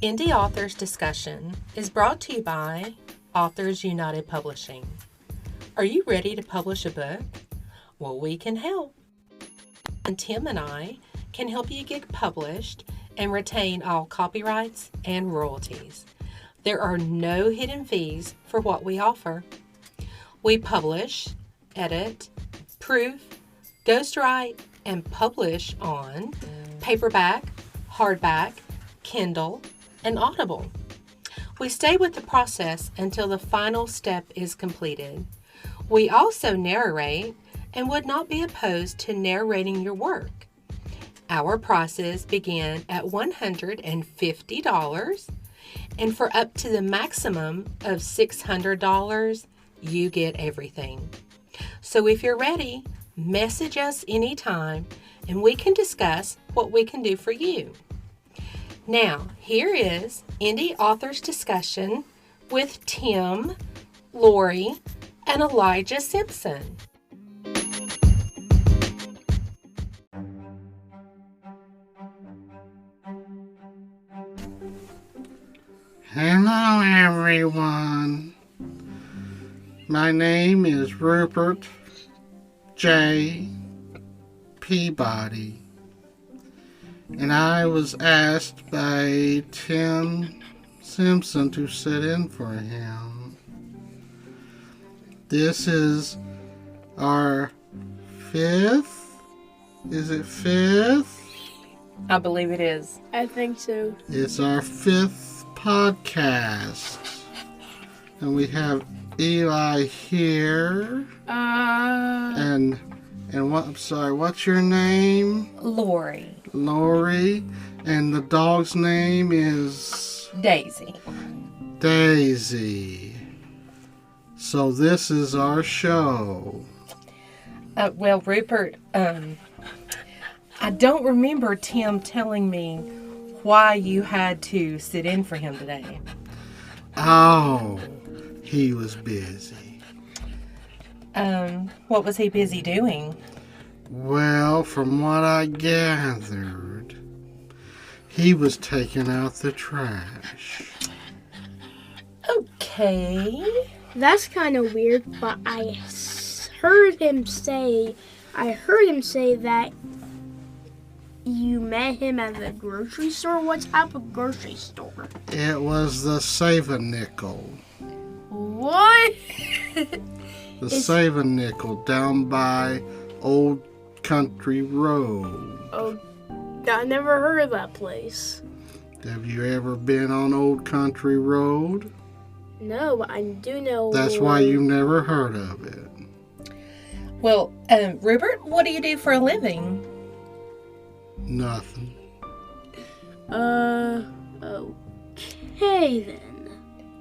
Indie Authors Discussion is brought to you by Authors United Publishing. Are you ready to publish a book? Well, we can help. And Tim and I can help you get published and retain all copyrights and royalties. There are no hidden fees for what we offer. We publish, edit, proof, ghostwrite, and publish on paperback, hardback, Kindle, and Audible. We stay with the process until the final step is completed. We also narrate and would not be opposed to narrating your work. Our prices begin at $150, and for up to the maximum of $600, you get everything. So if you're ready, message us anytime, and we can discuss what we can do for you. Now, here is Indie Authors Discussion with Tim, Lori, and Elijah Simpson. Hello, everyone. My name is Rupert J. Peabody, and I was asked by Tim Simpson to sit in for him. This is our fifth? Is it fifth? I believe it is. I think so. It's our fifth podcast. And we have Eli here. And what, I'm sorry, what's your name? Lori. Lori. And the dog's name is? Daisy. Daisy. So this is our show. Well, Rupert, I don't remember Tim telling me why you had to sit in for him today. Oh, he was busy. What was he busy doing? Well, from what I gathered, he was taking out the trash. Okay. That's kind of weird, but I heard him say that you met him at the grocery store. What type of grocery store? It was the Save-A-Nickel. What? The Save-A-Nickel down by Old Country Road. Oh, I never heard of that place. Have you ever been on Old Country Road? No, but I do know. That's why you've never heard of it. Well, Rupert, what do you do for a living? Nothing. Okay then.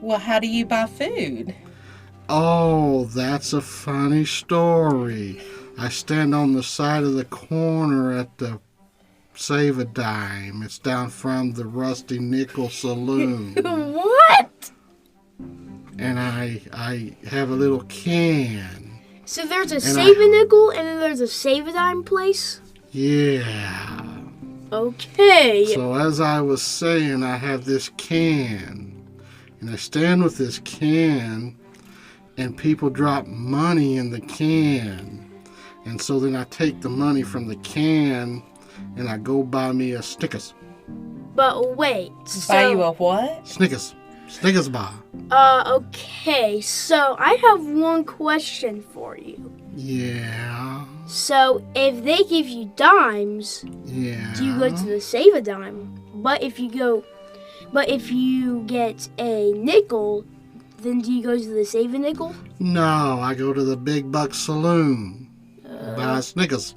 Well, how do you buy food? Oh, that's a funny story. I stand on the side of the corner at the Save-A-Dime. It's down from the Rusty Nickel Saloon. What? And I have a little can. So there's a Save-A-Nickel and then there's a Save-A-Dime place? Yeah. Okay. So as I was saying, I have this can. And I stand with this can, and people drop money in the can. And so then I take the money from the can, and I go buy me a Snickers. But wait. Buy you a what? Snickers. Snickers bar. Okay. So I have one question for you. Yeah. So if they give you dimes, Yeah. do you go to the Save-A-Dime? But if you get a nickel, then do you go to the Save-A-Nickel? No, I go to the Big Buck Saloon. Buy Snickers.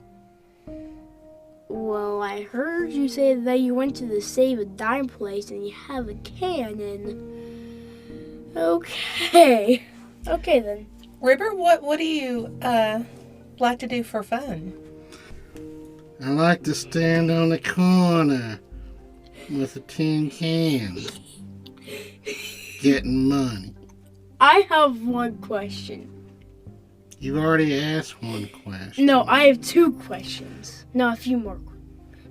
Well, I heard you say that you went to the Save-A-Dime place and you have a cannon. Okay. Okay then. Rupert, what do you like to do for fun? I like to stand on the corner with a tin can, getting money. I have one question. You've already asked one question. No, I have two questions. No, a few more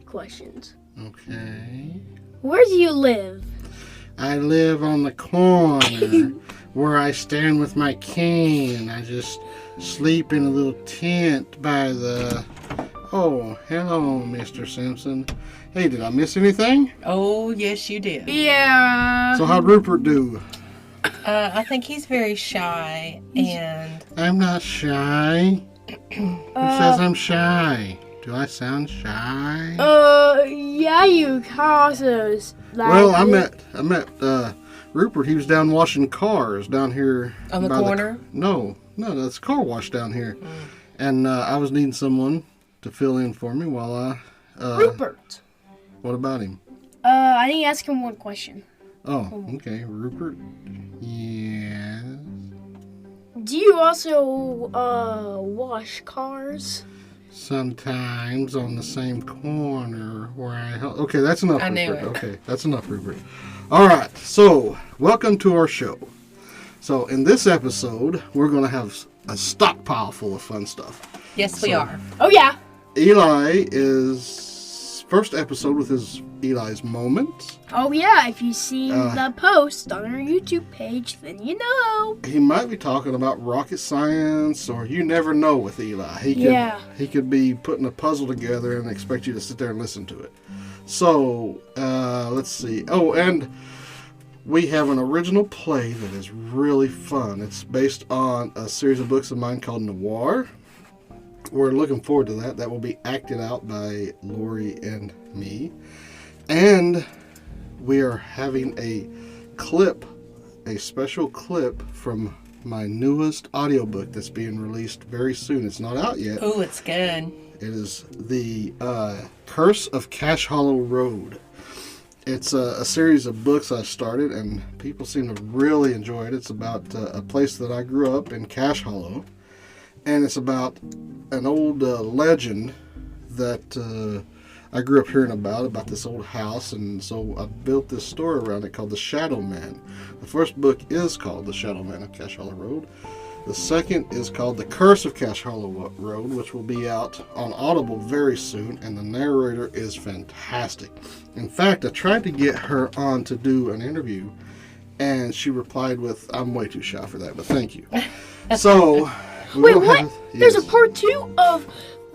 questions. Okay. Where do you live? I live on the corner where I stand with my cane. I just sleep in a little tent by the... Oh, hello, Mr. Simpson. Hey, did I miss anything? Oh, yes, you did. Yeah. So how'd Rupert do? I think he's very shy, and... I'm not shy. Who says I'm shy? Do I sound shy? Yeah, you causes. Well, I met Rupert. He was down washing cars down here. On the by corner? No, that's car wash down here. And I was needing someone to fill in for me while I... Rupert. What about him? I need to ask him one question. Oh, okay. Rupert? Yes. Do you also, wash cars? Sometimes on the same corner where I... Okay, that's enough, I Rupert. knew it. Okay, that's enough, Rupert. All right, so welcome to our show. So in this episode, we're going to have a stockpile full of fun stuff. Yes, we are. Oh, yeah. Eli is... First episode with Eli's moments. Oh, yeah. If you see the post on our YouTube page, then you know. He might be talking about rocket science, or you never know with Eli. He could be putting a puzzle together and expect you to sit there and listen to it. So, let's see. Oh, and we have an original play that is really fun. It's based on a series of books of mine called Noir. We're looking forward to that. That will be acted out by Lori and me. And we are having a special clip from my newest audiobook that's being released very soon. It's not out yet. Oh, it's good. It is the Curse of Cash Hollow Road. It's a series of books I started, and people seem to really enjoy it. It's about a place that I grew up in, Cash Hollow. And it's about an old legend that I grew up hearing about this old house. And so I built this story around it called The Shadow Man. The first book is called The Shadow Man of Cash Hollow Road. The second is called The Curse of Cash Hollow Road, which will be out on Audible very soon. And the narrator is fantastic. In fact, I tried to get her on to do an interview, and she replied with, "I'm way too shy for that, but thank you." So... Wait, what? There's a part 2 of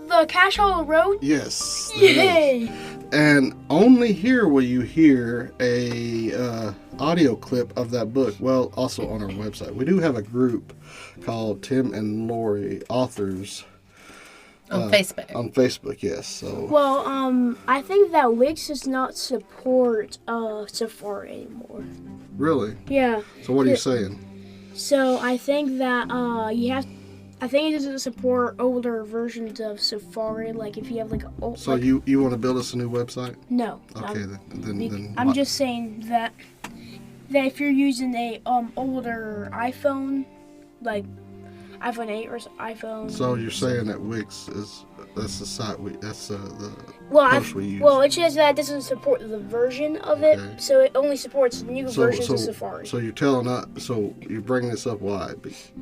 the Cash Hollow Road? Yes. Yay! And only here will you hear a audio clip of that book. Well, also on our website. We do have a group called Tim and Lori Authors. On Facebook. On Facebook, yes. So. Well, I think that Wix does not support Safari anymore. Really? Yeah. So what are you saying? So I think that I think it doesn't support older versions of Safari. Like if you have like old. So you want to build us a new website? No. Okay, then I'm just saying that if you're using a older iPhone, like iPhone 8 or iPhone. So you're saying that Wix that's the site that's the well, post we use. Well, it says that it doesn't support the version of it, Okay. So it only supports new versions of Safari. So you're telling us. So you're bringing this up why?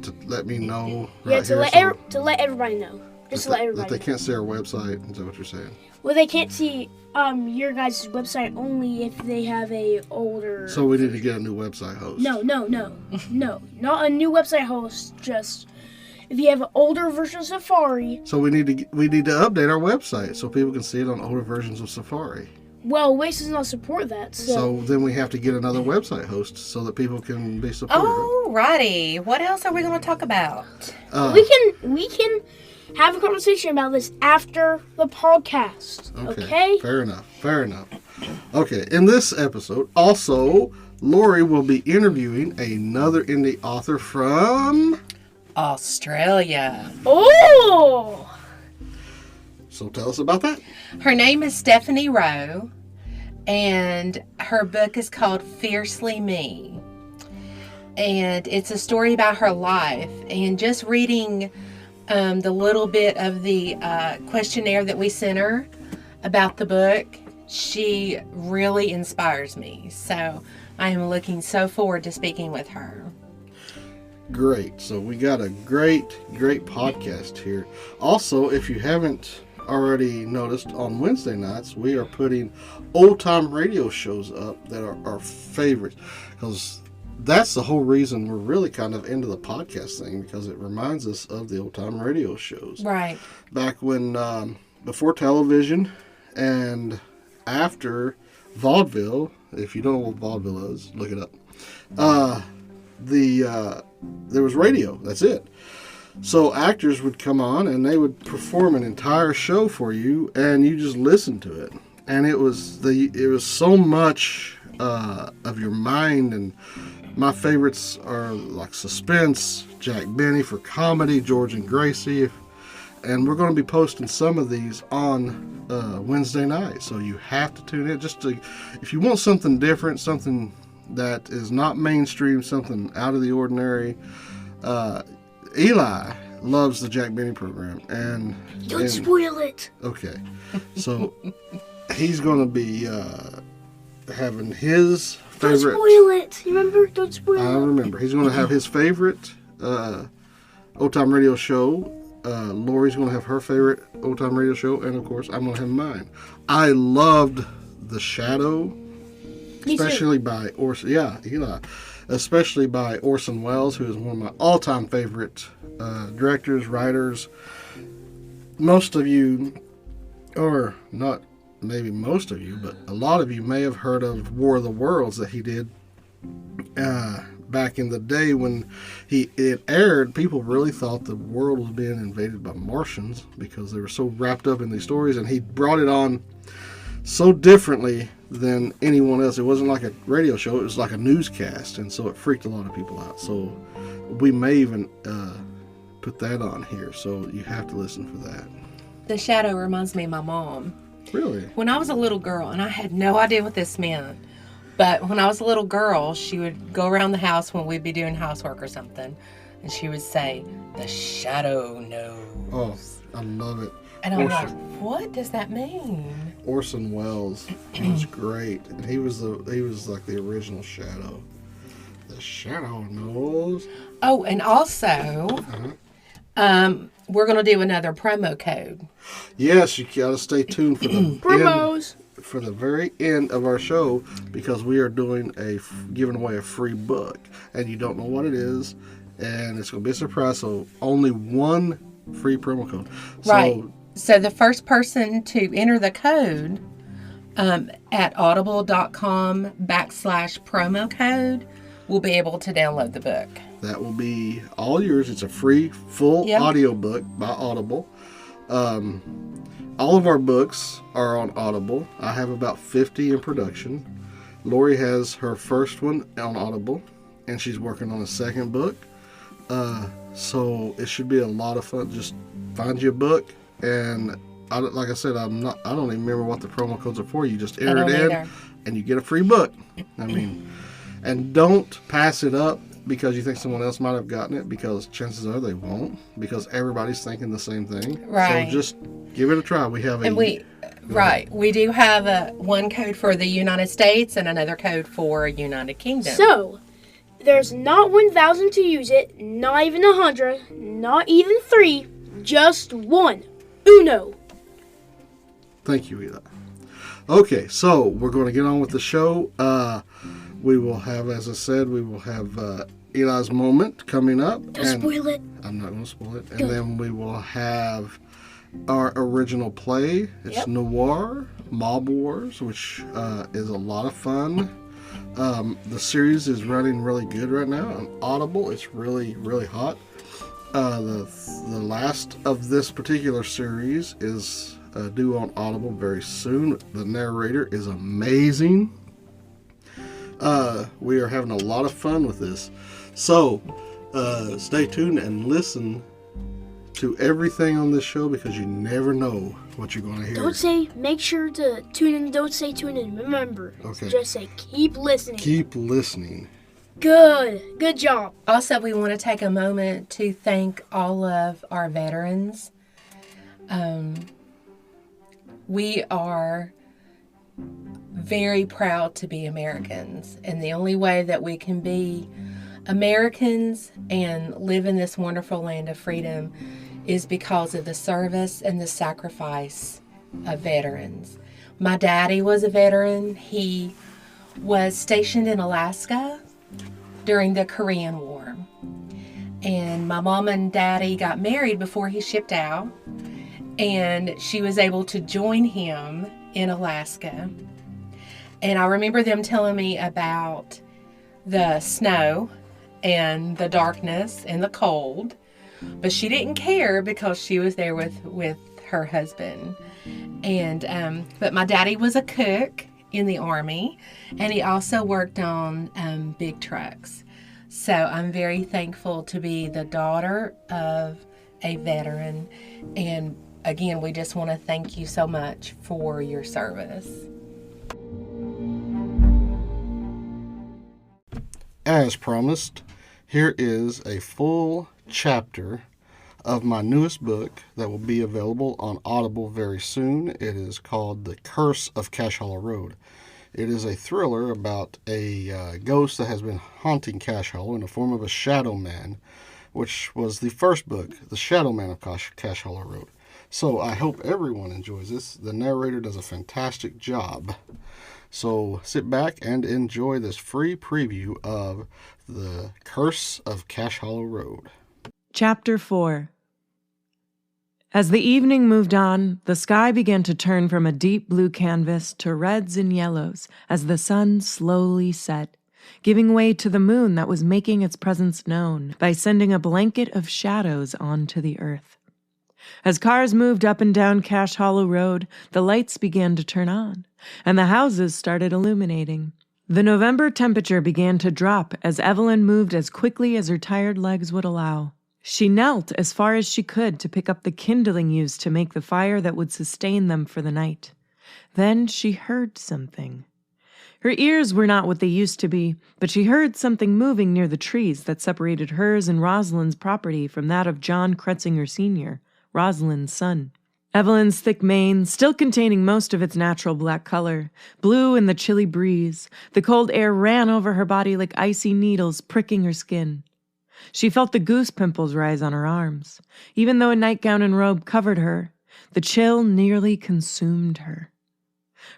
To let me know. Right Yeah, to here, let everybody know. Just to let everybody that they know. can't see our website. Is that what you're saying? Well, they can't see your guys' website only if they have a older. So we need to get a new website host. No, not a new website host. Just if you have an older version of Safari. So we need to update our website so people can see it on older versions of Safari. Well, Wix does not support that. So then we have to get another website host so that people can be supported. Oh, righty. What else are we going to talk about? We can have a conversation about this after the podcast. Okay? Fair enough. Okay, in this episode, also, Lori will be interviewing another indie author from Australia. Oh! So tell us about that. Her name is Stephanie Rowe, and her book is called Fiercely Me. And it's a story about her life. And just reading the little bit of the questionnaire that we sent her about the book, she really inspires me. So I am looking so forward to speaking with her. Great. So we got a great podcast here. Also, if you haven't already noticed, on Wednesday nights, we are putting old-time radio shows up that are our favorites. Because that's the whole reason we're really kind of into the podcast thing, because it reminds us of the old-time radio shows. Right. Back when, before television and after vaudeville, if you don't know what vaudeville is, look it up. There was radio. That's it. So actors would come on and they would perform an entire show for you, and you just listened to it. And it was so much of your mind. And my favorites are like Suspense, Jack Benny for comedy, George and Gracie, and we're going to be posting some of these on Wednesday night. So you have to tune in if you want something different, something that is not mainstream, something out of the ordinary. Eli loves the Jack Benny program, and don't spoil it. Okay, so he's going to be having his favorite. Don't spoil it. You remember? Don't spoil it. I remember. He's going to have his favorite old time radio show. Lori's going to have her favorite old time radio show, and of course, I'm going to have mine. I loved The Shadow, especially by Orson. Yeah, Eli. Especially by Orson Welles, who is one of my all-time favorite directors, writers. Most of you, or not maybe most of you, but a lot of you may have heard of War of the Worlds that he did back in the day when it aired. People really thought the world was being invaded by Martians because they were so wrapped up in these stories, and he brought it on so differently than anyone else. It wasn't like a radio show, it was like a newscast, and so it freaked a lot of people out. So we may even put that on here, so you have to listen for that. The Shadow reminds me of my mom. Really? When I was a little girl, and I had no idea what this meant, but when I was a little girl, she would go around the house when we'd be doing housework or something, and she would say, "The Shadow knows." Oh, I love it. And I'm like, what does that mean? Orson Welles was great, and he was like the original Shadow. The Shadow knows. Oh, and also, we're going to do another promo code. Yes, you got to stay tuned for the promos for the very end of our show, because we are doing giving away a free book, and you don't know what it is, and it's going to be a surprise. So only one free promo code. Right. So the first person to enter the code at audible.com/promo code will be able to download the book. That will be all yours. It's a free, full audio book by Audible. All of our books are on Audible. I have about 50 in production. Lori has her first one on Audible, and she's working on a second book. So it should be a lot of fun. Just find you a book. And like I said, I don't even remember what the promo codes are for. You just enter it in, and you get a free book. I mean, and don't pass it up because you think someone else might have gotten it, because chances are they won't, because everybody's thinking the same thing. Right. So just give it a try. We have we do have one code for the United States and another code for United Kingdom. So there's not 1,000 to use it, not even 100, not even 3, just 1. Uno. Thank you, Eli. Okay, so we're going to get on with the show. We will have, as I said, Eli's moment coming up. Don't spoil it. I'm not going to spoil it. Good. And then we will have our original play. It's Noir, Mob Wars, which is a lot of fun. The series is running really good right now on Audible. It's really, really hot. The last of this particular series is due on Audible very soon. The narrator is amazing. We are having a lot of fun with this. So, stay tuned and listen to everything on this show, because you never know what you're going to hear. Don't say, make sure to tune in. Don't say tune in. Remember. Okay. Just say, keep listening. Keep listening. Good job. Also, we want to take a moment to thank all of our veterans. We are very proud to be Americans, and the only way that we can be Americans and live in this wonderful land of freedom is because of the service and the sacrifice of veterans. My daddy was a veteran. He was stationed in Alaska during the Korean War. And my mom and daddy got married before he shipped out. And she was able to join him in Alaska. And I remember them telling me about the snow and the darkness and the cold. But she didn't care because she was there with her husband. And but my daddy was a cook in the Army, and he also worked on big trucks. So I'm very thankful to be the daughter of a veteran. And again, we just want to thank you so much for your service. As promised, here is a full chapter of my newest book that will be available on Audible very soon. It is called The Curse of Cache Hollow Road. It is a thriller about a ghost that has been haunting Cache Hollow in the form of a shadow man, which was the first book, The Shadow Man of Cache Hollow Road. So I hope everyone enjoys this. The narrator does a fantastic job. So sit back and enjoy this free preview of The Curse of Cache Hollow Road. Chapter 4. As the evening moved on, the sky began to turn from a deep blue canvas to reds and yellows as the sun slowly set, giving way to the moon that was making its presence known by sending a blanket of shadows onto the earth. As cars moved up and down Cache Hollow Road, the lights began to turn on, and the houses started illuminating. The November temperature began to drop as Evelyn moved as quickly as her tired legs would allow. She knelt as far as she could to pick up the kindling used to make the fire that would sustain them for the night. Then she heard something. Her ears were not what they used to be, but she heard something moving near the trees that separated hers and Rosalind's property from that of John Kretzinger Sr., Rosalind's son. Evelyn's thick mane, still containing most of its natural black color, blew in the chilly breeze. The cold air ran over her body like icy needles pricking her skin. She felt the goose pimples rise on her arms. Even though a nightgown and robe covered her, the chill nearly consumed her.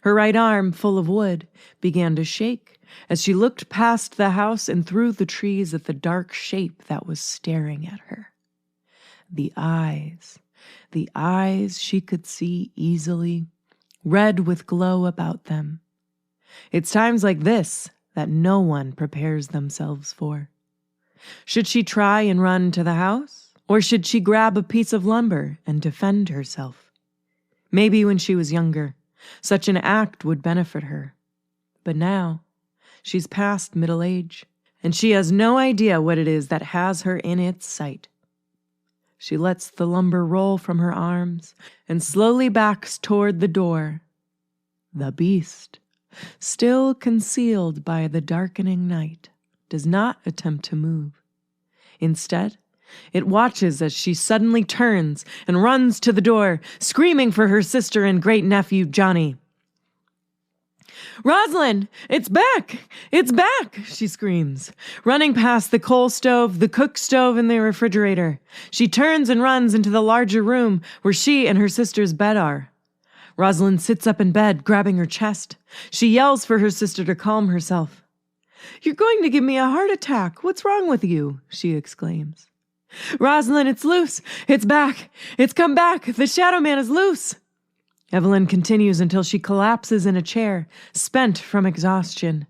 Her right arm, full of wood, began to shake as she looked past the house and through the trees at the dark shape that was staring at her. The eyes she could see easily, red with glow about them. It's times like this that no one prepares themselves for. Should she try and run to the house? Or should she grab a piece of lumber and defend herself? Maybe when she was younger, such an act would benefit her. But now, she's past middle age, and she has no idea what it is that has her in its sight. She lets the lumber roll from her arms and slowly backs toward the door. The beast, still concealed by the darkening night, does not attempt to move. Instead, it watches as she suddenly turns and runs to the door, screaming for her sister and great-nephew Johnny. "Rosalind, it's back! It's back!" she screams, running past the coal stove, the cook stove, and the refrigerator. She turns and runs into the larger room where she and her sister's bed are. Rosalind sits up in bed, grabbing her chest. She yells for her sister to calm herself. "You're going to give me a heart attack. What's wrong with you?" she exclaims. "Rosalind, it's loose. It's back. It's come back. The Shadow Man is loose." Evelyn continues until she collapses in a chair, spent from exhaustion.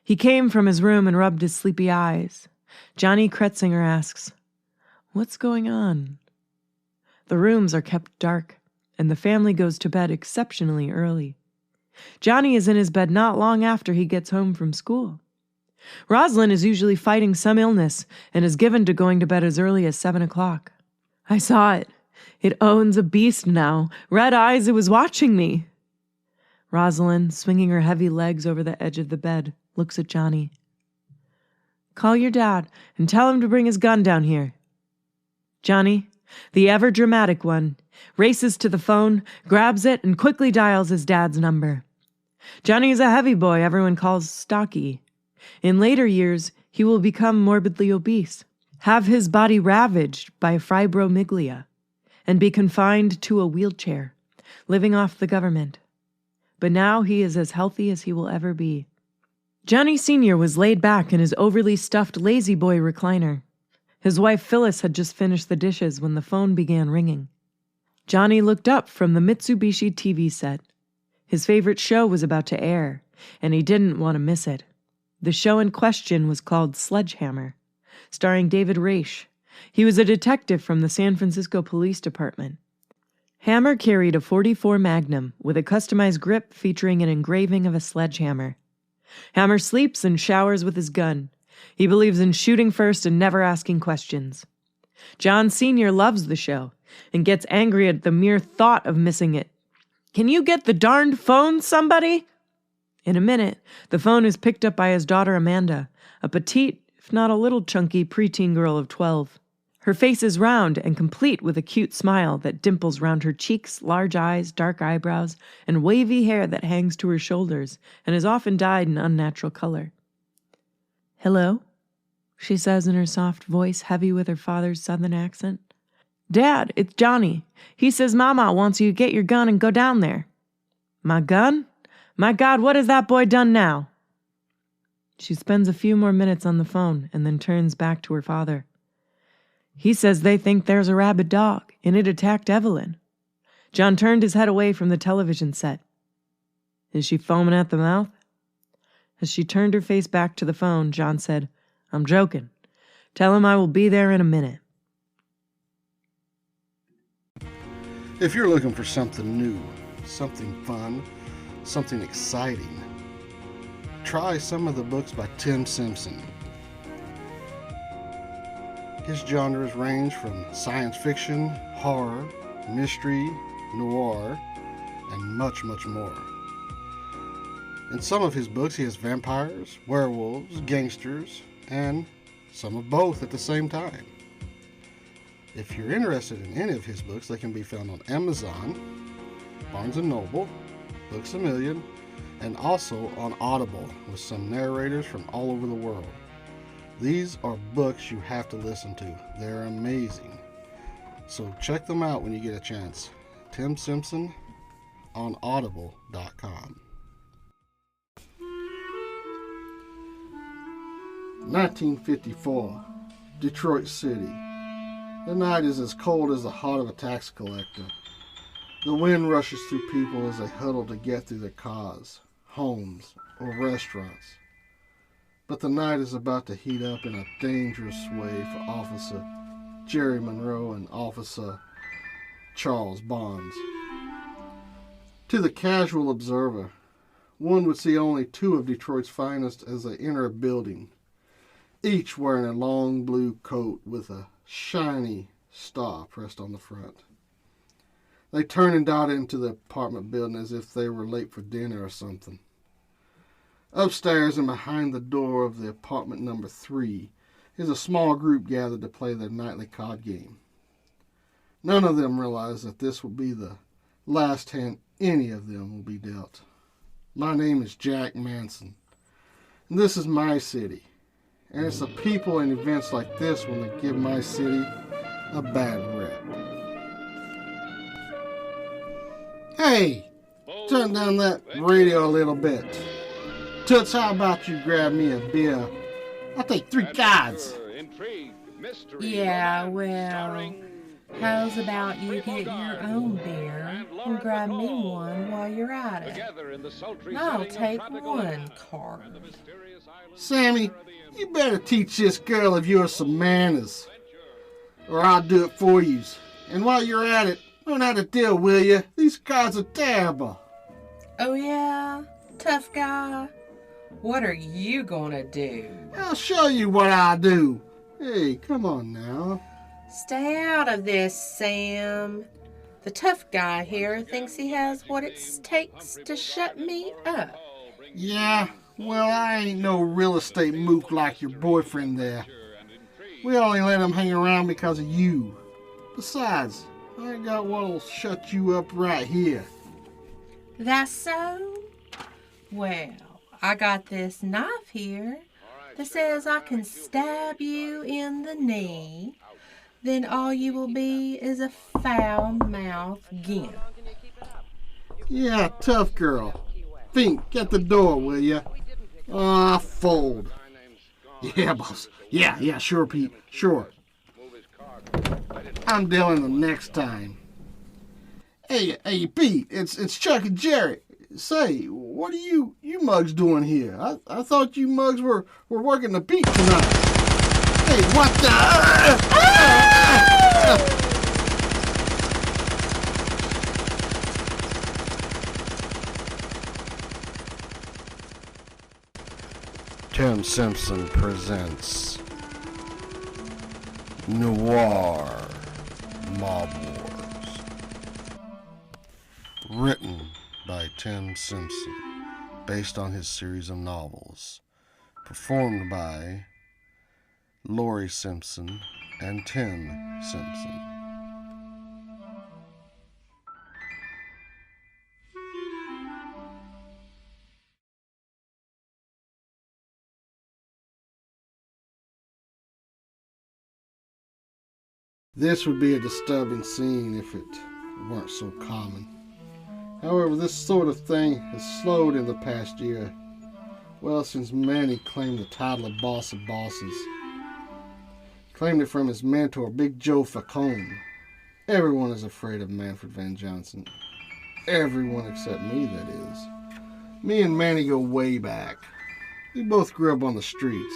He came from his room and rubbed his sleepy eyes. Johnny Kretzinger asks, "What's going on?" The rooms are kept dark, and the family goes to bed exceptionally early. Johnny is in his bed not long after he gets home from school. Rosalind is usually fighting some illness and is given to going to bed as early as 7 o'clock. "I saw it. It owns a beast now. Red eyes, it was watching me." Rosalind, swinging her heavy legs over the edge of the bed, looks at Johnny. "Call your dad and tell him to bring his gun down here." Johnny, the ever-dramatic one, races to the phone, grabs it, and quickly dials his dad's number. Johnny is a heavy boy everyone calls stocky. In later years, he will become morbidly obese. have his body ravaged by fibromyalgia, and be confined to a wheelchair, living off the government. But now he is as healthy as he will ever be. Johnny Sr. was laid back in his overly stuffed lazy boy recliner. His wife Phyllis had just finished the dishes when the phone began ringing. Johnny looked up from the Mitsubishi TV set. His favorite show was about to air, and he didn't want to miss it. The show in question was called Sledgehammer, starring David Raish. He was a detective from the San Francisco Police Department. Hammer carried a .44 Magnum with a customized grip featuring an engraving of a sledgehammer. Hammer sleeps and showers with his gun. He believes in shooting first and never asking questions. John Sr. loves the show and gets angry at the mere thought of missing it. "Can you get the darned phone, somebody?" In a minute, the phone is picked up by his daughter Amanda, a petite, if not a little chunky, preteen girl of 12. Her face is round and complete with a cute smile that dimples round her cheeks, large eyes, dark eyebrows, and wavy hair that hangs to her shoulders and is often dyed an unnatural color. "Hello?" she says in her soft voice, heavy with her father's southern accent. "Dad, it's Johnny. He says Mama wants you to get your gun and go down there." "My gun? My God, what has that boy done now?" She spends a few more minutes on the phone and then turns back to her father. "He says they think there's a rabid dog, and it attacked Evelyn." John turned his head away from the television set. "Is she foaming at the mouth?" As she turned her face back to the phone, John said, "I'm joking. Tell him I will be there in a minute." If you're looking for something new, something fun, something exciting, try some of the books by Tim Simpson. His genres range from science fiction, horror, mystery, noir, and much, much more. In some of his books, he has vampires, werewolves, gangsters, and some of both at the same time. If you're interested in any of his books, they can be found on Amazon, Barnes & Noble, Books A Million, and also on Audible with some narrators from all over the world. These are books you have to listen to. They're amazing. So check them out when you get a chance. Tim Simpson on audible.com. 1954, Detroit City. The night is as cold as the heart of a tax collector. The wind rushes through people as they huddle to get through their cars, homes, or restaurants. But the night is about to heat up in a dangerous way for Officer Jerry Monroe and Officer Charles Bonds. To the casual observer, one would see only two of Detroit's finest as they enter a building, each wearing a long blue coat with a shiny star pressed on the front. They turn and dart into the apartment building as if they were late for dinner or something. Upstairs and behind the door of the apartment number 3 is a small group gathered to play their nightly card game. None of them realize that this will be the last hand any of them will be dealt. My name is Jack Manson, and this is my city. And it's the people and events like this when they give my city a bad rep. Hey, turn down that radio a little bit. Toots, how about you grab me a beer? I'll take 3 cards. Yeah, well, how's about you get your own beer and grab me one while you're at it? I'll take 1 card. Sammy, you better teach this girl of yours some manners, or I'll do it for you. And while you're at it, learn how to deal, will you? These cards are terrible. Oh yeah? Tough guy? What are you gonna do? I'll show you what I do. Hey, come on now. Stay out of this, Sam. The tough guy here thinks he has what it takes to shut me up. Yeah, well, I ain't no real estate mook like your boyfriend there. We only let him hang around because of you. Besides, I got what'll shut you up right here. That's so? Well, I got this knife here. that says I can stab you in the knee, then all you will be is a foul-mouthed gimp. Yeah, tough girl. Fink, get the door, will ya? Ah, fold. Yeah, boss. Yeah, sure, Pete. Sure. I'm dealing the next time. Hey, Pete, it's Chuck and Jerry. Say, what are you mugs doing here? I thought you mugs were working the beat tonight. Hey, what the? Tim Simpson presents Noir Mob Wars. Written by Tim Simpson, based on his series of novels. Performed by Lori Simpson and Tim Simpson. This would be a disturbing scene if it weren't so common. However, this sort of thing has slowed in the past year. Well, since Manny claimed the title of boss of bosses. Claimed it from his mentor, Big Joe Facone. Everyone is afraid of Manfred Van Johnson. Everyone except me, that is. Me and Manny go way back. We both grew up on the streets.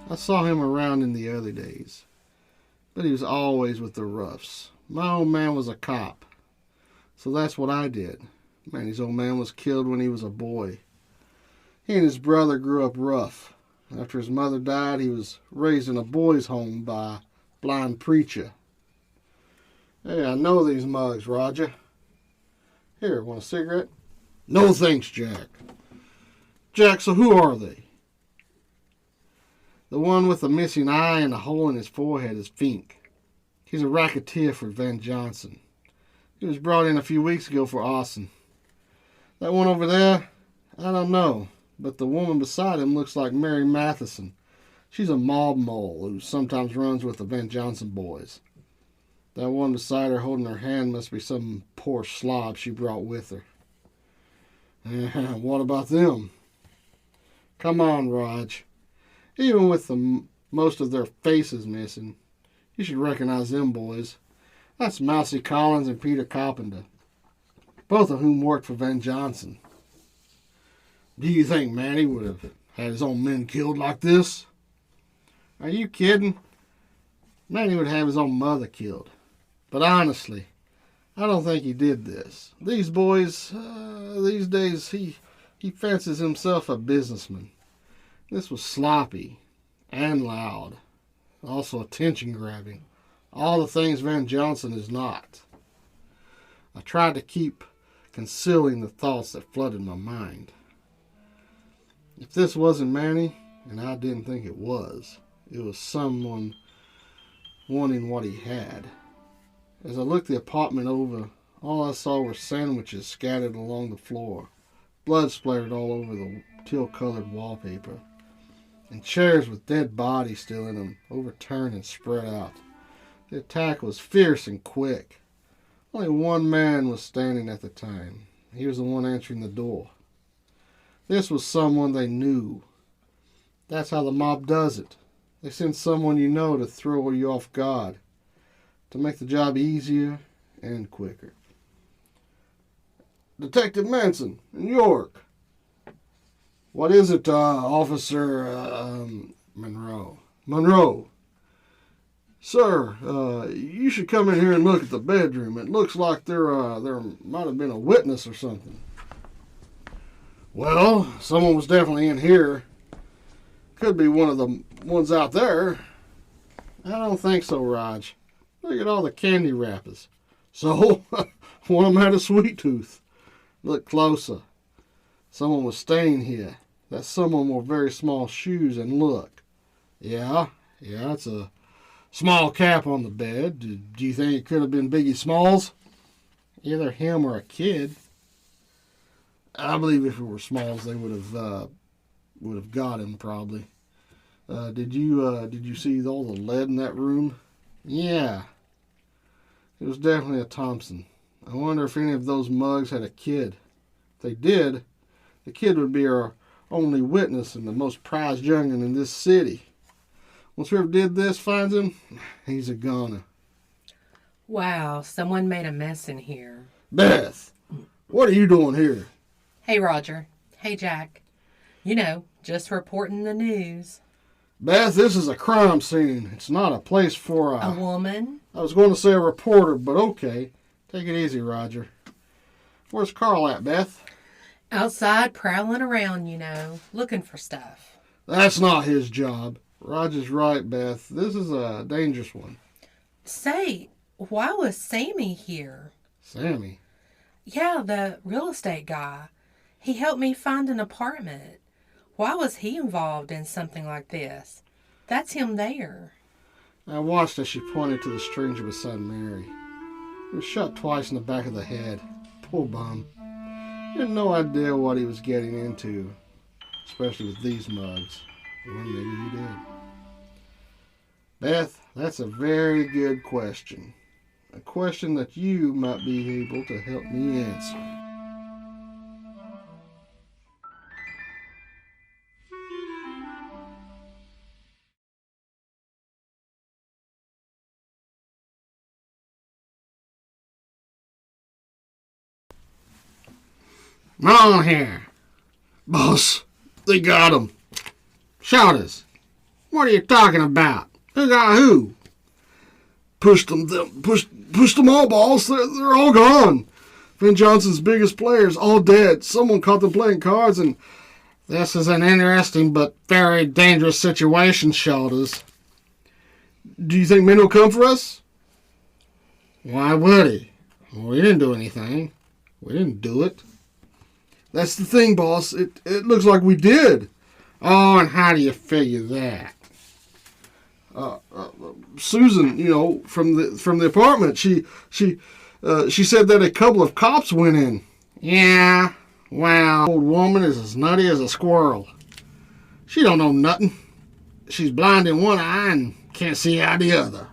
I saw him around in the early days. But he was always with the roughs. My old man was a cop. So that's what I did. Manny's old man was killed when he was a boy. He and his brother grew up rough. After his mother died, he was raised in a boys' home by a blind preacher. Hey, I know these mugs, Roger. Here, want a cigarette? No thanks, Jack. Jack, so who are they? The one with the missing eye and a hole in his forehead is Fink. He's a racketeer for Van Johnson. He was brought in a few weeks ago for arson. That one over there, I don't know, but the woman beside him looks like Mary Matheson. She's a mob mole who sometimes runs with the Van Johnson boys. That one beside her holding her hand must be some poor slob she brought with her. What about them? Come on, Raj. Even with most of their faces missing, you should recognize them boys. That's Mousy Collins and Peter Carpenter, both of whom worked for Van Johnson. Do you think Manny would have had his own men killed like this? Are you kidding? Manny would have his own mother killed. But honestly, I don't think he did this. These boys, these days, he fancies himself a businessman. This was sloppy and loud, also attention-grabbing, all the things Van Johnson is not. I tried to keep concealing the thoughts that flooded my mind. If this wasn't Manny, and I didn't think it was someone wanting what he had. As I looked the apartment over, all I saw were sandwiches scattered along the floor, blood splattered all over the teal-colored wallpaper, and chairs with dead bodies still in them, overturned and spread out. The attack was fierce and quick. Only one man was standing at the time. He was the one answering the door. This was someone they knew. That's how the mob does it. They send someone you know to throw you off guard, to make the job easier and quicker. Detective Manson in York. What is it, Officer Monroe? Monroe. Sir, you should come in here and look at the bedroom. It looks like there might have been a witness or something. Well, someone was definitely in here. Could be one of the ones out there. I don't think so, Raj. Look at all the candy wrappers. So, one of them had a sweet tooth. Look closer. Someone was staying here. That someone wore very small shoes, and look. Yeah, it's a small cap on the bed. Do you think it could have been Biggie Smalls? Either him or a kid. I believe if it were Smalls, they would have got him, probably. Did you see all the lead in that room? Yeah. It was definitely a Thompson. I wonder if any of those mugs had a kid. If they did, the kid would be our only witness and the most prized young'un in this city. Once whoever did this finds him, he's a goner. Wow, someone made a mess in here. Beth, what are you doing here? Hey, Roger. Hey, Jack. You know, just reporting the news. Beth, this is a crime scene. It's not a place for A woman? I was going to say a reporter, but okay. Take it easy, Roger. Where's Carl at, Beth? Outside prowling around, you know, looking for stuff. That's not his job. Roger's right, Beth. This is a dangerous one. Say, why was Sammy here? Sammy? Yeah, the real estate guy. He helped me find an apartment. Why was he involved in something like this? That's him there. I watched as she pointed to the stranger beside Mary. He was shot twice in the back of the head. Poor bum. He had no idea what he was getting into, especially with these mugs. Well, maybe he did. Beth, that's a very good question. A question that you might be able to help me answer. On here. Boss, they got him. Shout us. What are you talking about? Who got who? Pushed them all, boss. They're all gone. Van Johnson's biggest players, all dead. Someone caught them playing cards, and this is an interesting but very dangerous situation, Shoulders. Do you think men will come for us? Why would he? We didn't do anything. We didn't do it. That's the thing, boss. It looks like we did. Oh, and how do you figure that? Susan, you know, from the apartment, she said that a couple of cops went in. Yeah, well, old woman is as nutty as a squirrel. She don't know nothing. She's blind in one eye and can't see out the other.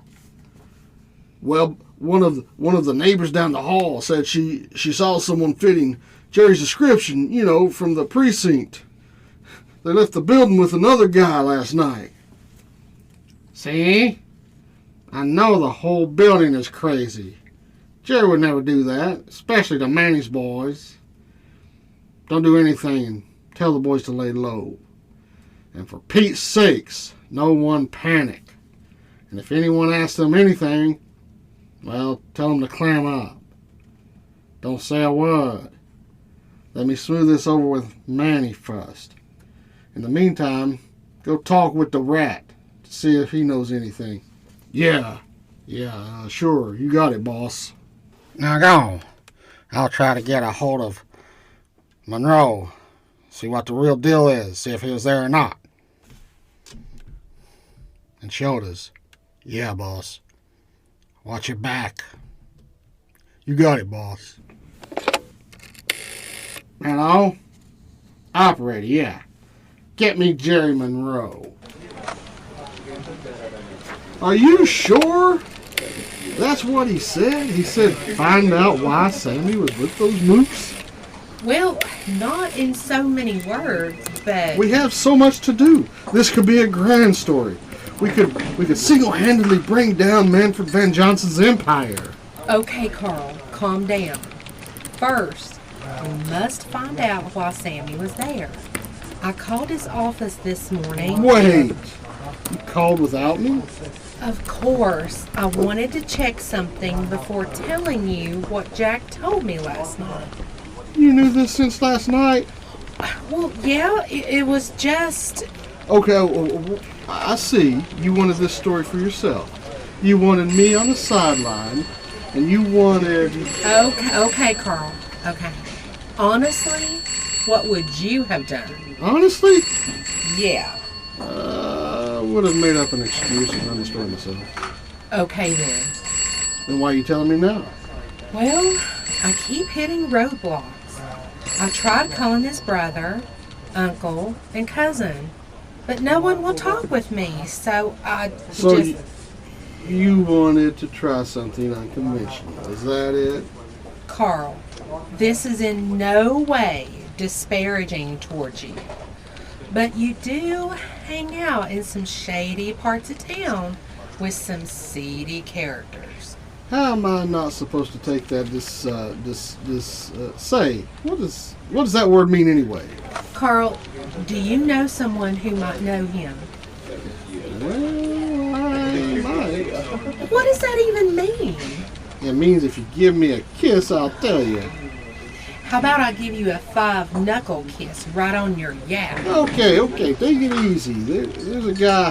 Well, one of the neighbors down the hall said she saw someone fitting Jerry's description, you know, from the precinct. They left the building with another guy last night. See? I know the whole building is crazy. Jerry would never do that, especially to Manny's boys. Don't do anything and tell the boys to lay low. And for Pete's sakes, no one panic. And if anyone asks them anything, well, tell them to clam up. Don't say a word. Let me smooth this over with Manny first. In the meantime, go talk with the rat to see if he knows anything. Yeah, sure, you got it, boss. Now go. I'll try to get a hold of Monroe, see what the real deal is, see if he was there or not. And Shoulders. Yeah, boss. Watch your back. You got it, boss. Hello? Operator, yeah. Get me Jerry Monroe. Are you sure? That's what he said? He said find out why Sammy was with those mooks? Well, not in so many words, but... We have so much to do. This could be a grand story. We could single-handedly bring down Manfred Van Johnson's empire. Okay, Carl, calm down. First, we must find out why Sammy was there. I called his office this morning. Wait, you called without me? Of course. I wanted to check something before telling you what Jack told me last night. You knew this since last night? Well, yeah, it was just... Okay, I see. You wanted this story for yourself. You wanted me on the sideline, and you wanted... Okay, Carl. Okay. Honestly, what would you have done? Honestly? Yeah. I would have made up an excuse and run the story myself. Okay, then. Then why are you telling me now? Well, I keep hitting roadblocks. I tried calling his brother, uncle, and cousin. but no one will talk with me, so I So just... you wanted to try something unconventional, is that it? Carl, this is in no way disparaging towards you, but you do hang out in some shady parts of town with some seedy characters. How am I not supposed to take that say? What does that word mean anyway? Carl, do you know someone who might know him? Well, I might. What does that even mean? It means if you give me a kiss, I'll tell you. How about I give you a 5-knuckle kiss right on your yap? Okay, take it easy. There's a guy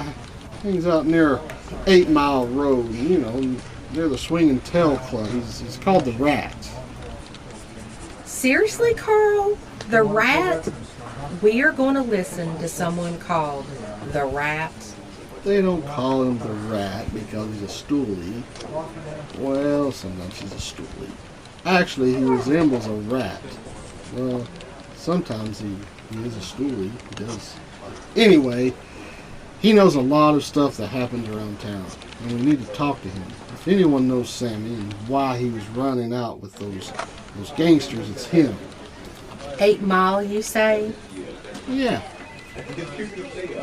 hangs out near 8 Mile Road, near the Swing and Tell Club. He's called the Rat. Seriously, Carl? The Rat? We are going to listen to someone called the Rat. They don't call him the Rat because he's a stoolie. Well, sometimes he's a stoolie. Actually, he resembles a rat. Well, sometimes he is a stoolie. He does. Anyway, he knows a lot of stuff that happens around town, and we need to talk to him. If anyone knows Sammy and why he was running out with those gangsters, it's him. 8 Mile, you say? Yeah.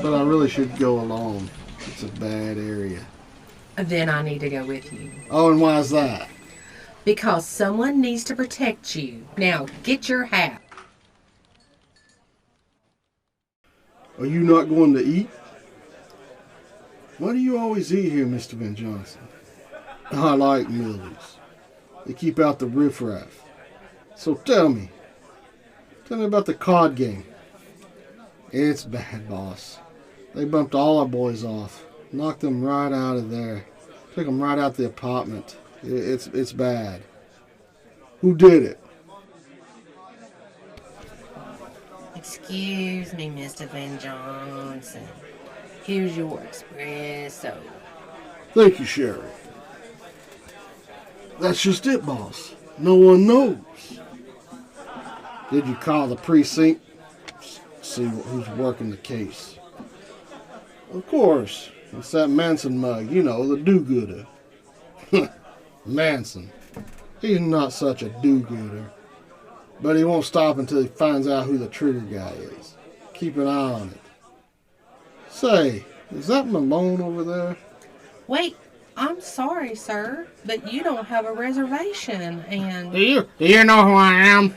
But I really should go alone. It's a bad area. Then I need to go with you. Oh, and why is that? Because someone needs to protect you. Now, get your hat. Are you not going to eat? Why do you always eat here, Mr. Van Johnson? I like Millie's. They keep out the riffraff. So tell me about the cod game. It's bad, boss. They bumped all our boys off. Knocked them right out of there. Took them right out the apartment. It's bad. Who did it? Excuse me, Mr. Van Johnson. Here's your espresso. Thank you, Sheriff. That's just it, boss. No one knows. Did you call the precinct? See who's working the case. Of course. It's that Manson mug, the do-gooder. Manson. He's not such a do-gooder. But he won't stop until he finds out who the trigger guy is. Keep an eye on it. Say, is that Malone over there? Wait, I'm sorry, sir, but you don't have a reservation, and... Do you know who I am?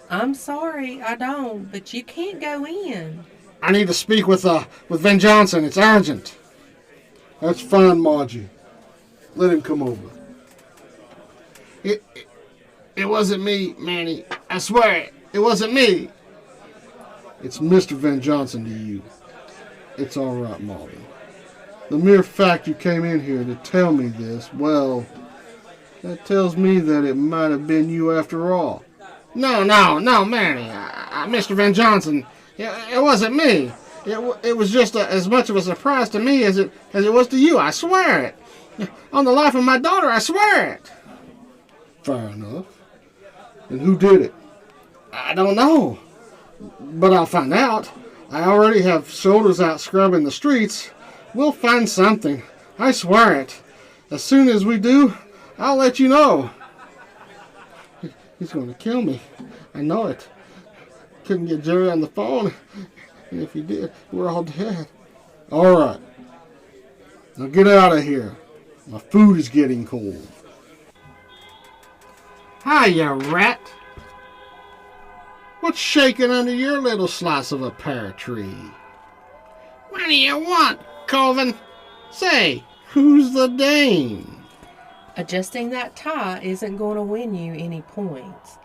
I'm sorry, I don't, but you can't go in. I need to speak with Van Johnson. It's urgent. That's fine, Margie. Let him come over. It wasn't me, Manny. I swear it wasn't me. It's Mr. Van Johnson to you. It's all right, Marvin. The mere fact you came in here to tell me this, well, that tells me that it might have been you after all. No, Manny. Mr. Van Johnson, it wasn't me. It was just as much of a surprise to me as it was to you. I swear it. On the life of my daughter, I swear it. Fair enough. And who did it? I don't know. But I'll find out. I already have soldiers out scrubbing the streets. We'll find something. I swear it. As soon as we do, I'll let you know. He's going to kill me. I know it. Couldn't get Jerry on the phone. And if he did, we're all dead. All right. Now get out of here. My food is getting cold. Hi, you rat. What's shaking under your little slice of a pear tree? What do you want, Colvin? Say, who's the dame? Adjusting that tie isn't going to win you any points.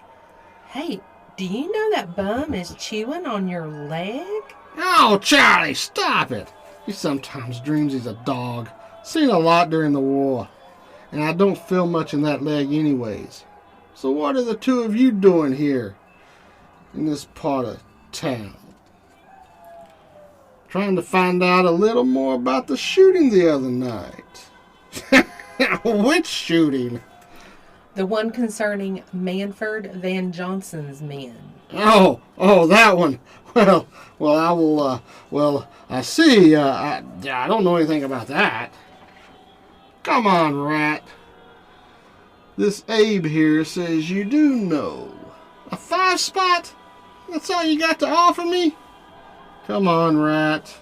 Hey, do you know that bum is chewing on your leg? Oh, Charlie, stop it. He sometimes dreams he's a dog. Seen a lot during the war. And I don't feel much in that leg anyways. So what are the two of you doing here in this part of town? Trying to find out a little more about the shooting the other night. Which shooting? The one concerning Manford Van Johnson's men. Oh, that one. Well, I will, I see, I don't know anything about that. Come on, Rat. This Abe here says you do know. A 5-spot? That's all you got to offer me? Come on, Rat.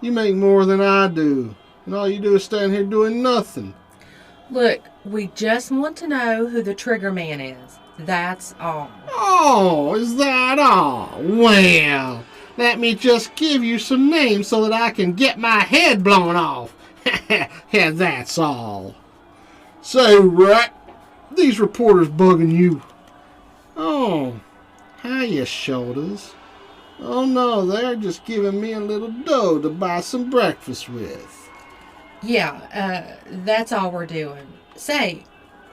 You make more than I do, and all you do is stand here doing nothing. Look, we just want to know who the trigger man is. That's all. Oh, is that all? Well, let me just give you some names so that I can get my head blown off. Yeah, that's all. Say, Rat, these reporters bugging you. Oh, hiya, Shoulders. Oh no, they're just giving me a little dough to buy some breakfast with. Yeah, that's all we're doing. Say,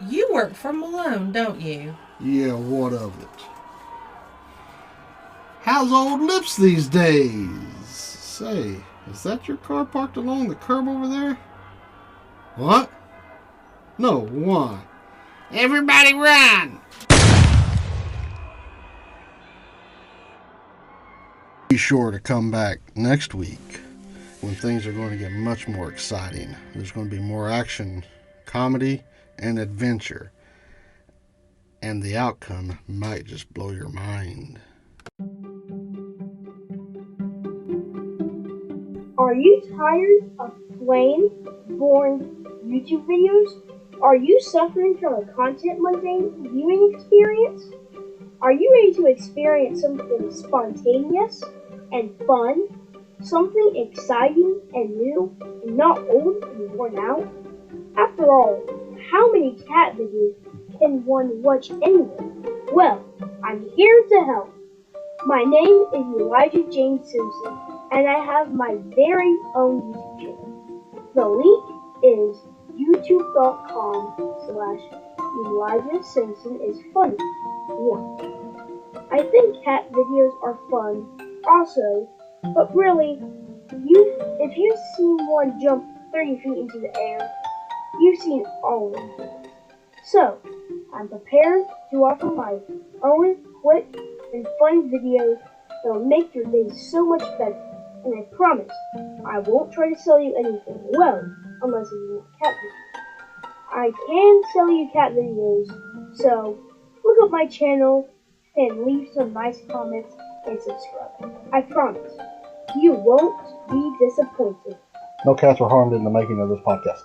you work for Malone, don't you? Yeah, what of it? How's old Lips these days? Say, is that your car parked along the curb over there? What? No, why? Everybody run! Be sure to come back next week when things are going to get much more exciting. There's going to be more action, comedy, and adventure. And the outcome might just blow your mind. Are you tired of plain, boring YouTube videos? Are you suffering from a content mundane viewing experience? Are you ready to experience something spontaneous and fun? Something exciting and new and not old and worn out? After all, how many cat videos can one watch anyway? Well, I'm here to help. My name is Elijah James Simpson, and I have my very own YouTube channel. The link is youtube.com/Elijah Simpson is funny. 1. I think cat videos are fun also, but really, if you've seen one jump 30 feet into the air, you've seen all of them. So, I'm prepared to offer my own quick and fun videos that will make your day so much better. And I promise, I won't try to sell you anything. Well, unless you want cat videos. I can sell you cat videos, so look up my channel and leave some nice comments and subscribe. I promise, you won't be disappointed. No cats were harmed in the making of this podcast.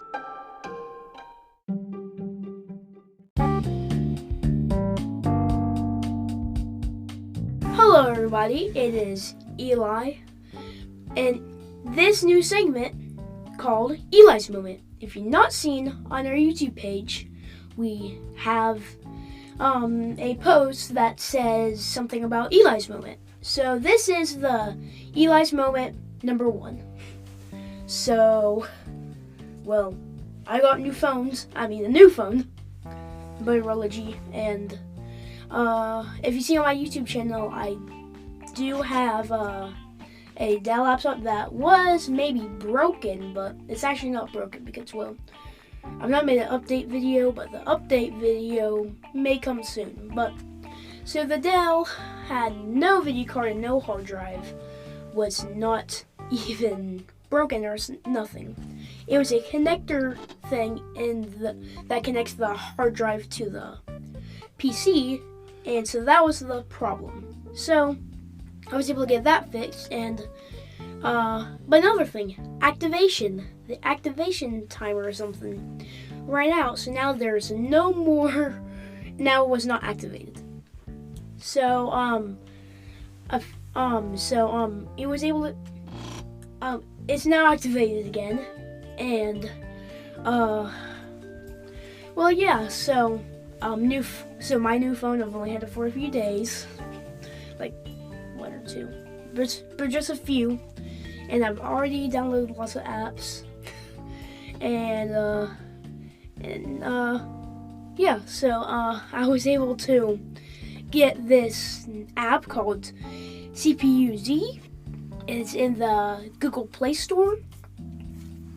Hello everybody, it is Eli, and this new segment called Eli's Moment. If you've not seen on our YouTube page, we have a post that says something about Eli's Moment. So this is the Eli's Moment number 1. So, well, I got new phones. I mean, a new phone, Motorola G, and if you see on my YouTube channel, I do have a Dell laptop that was maybe broken, but it's actually not broken because, well, I've not made an update video, but the update video may come soon. But so the Dell had no video card and no hard drive, was not even broken or nothing. It was a connector thing that connects the hard drive to the PC, and so that was the problem. So I was able to get that fixed, and but another thing, the activation timer or something ran out, so now there's no more. Now it was not activated. So it was able to. It's now activated again, and well, yeah. So so my new phone, I've only had it for a few days, like 1 or 2, but just a few, and I've already downloaded lots of apps, and yeah. So I was able to get this app called CPU-Z. It's in the Google Play Store.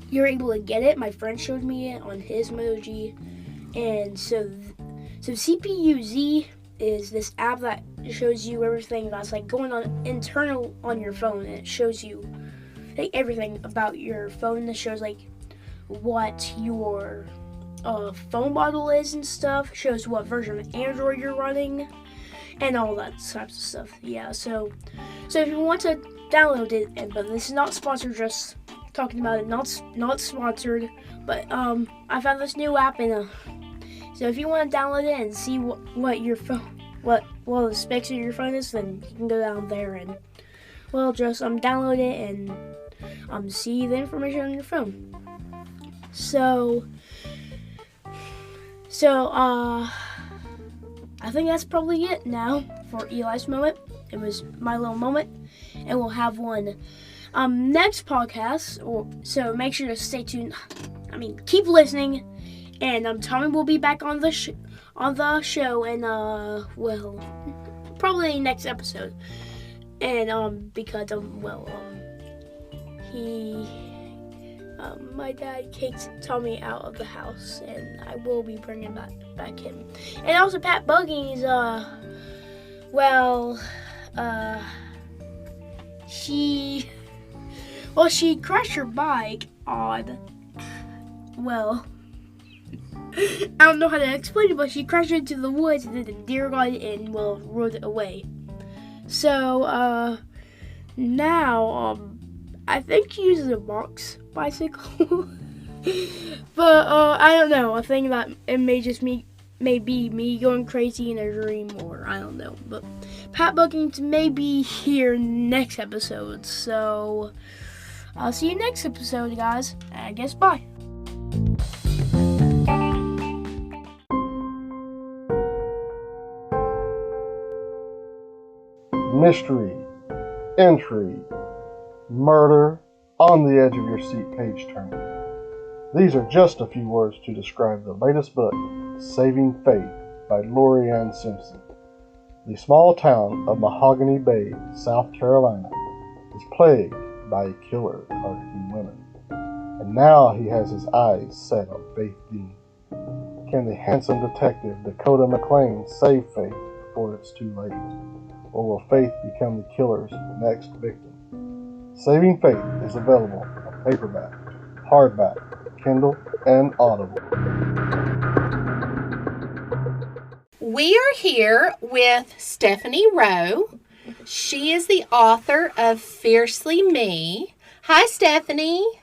You're able to get it. My friend showed me it on his Moto G, and so So CPU-Z is this app that shows you everything that's like going on internal on your phone, and it shows you like everything about your phone. It shows like what your phone model is and stuff. It shows what version of Android you're running and all that types of stuff. Yeah, so if you want to download it, but this is not sponsored, just talking about it, not sponsored, but I found this new app, and so if you want to download it and see what your phone, what the specs of your phone is, then you can go down there and just download it and see the information on your phone. So I think that's probably it now for Eli's moment. It was my little moment, and we'll have one next podcast. So make sure to stay tuned. Keep listening, and Tommy will be back on the show, and probably next episode. And because my dad kicked Tommy out of the house, and I will be bringing back him. And also Pat Buggy's, she crashed her bike on, I don't know how to explain it, but she crashed into the woods, and then the deer got it and, rode it away. So, now, I think she uses a box bicycle. But, I don't know. I think that it may be me going crazy in a dream, or I don't know. But Pat Buckings may be here next episode. So, I'll see you next episode, guys. I guess bye. Mystery, intrigue, murder, on the edge of your seat page turn. These are just a few words to describe the latest book, Saving Faith by Lorianne Simpson. The small town of Mahogany Bay, South Carolina, is plagued by a killer targeting women. And now he has his eyes set on Faith Dean. Can the handsome detective Dakota McLean save Faith before it's too late? Or will Faith become the killer's next victim? Saving Faith is available on paperback, hardback, Kindle, and Audible. We are here with Stephanie Rowe. She is the author of Fiercely Me. Hi, Stephanie.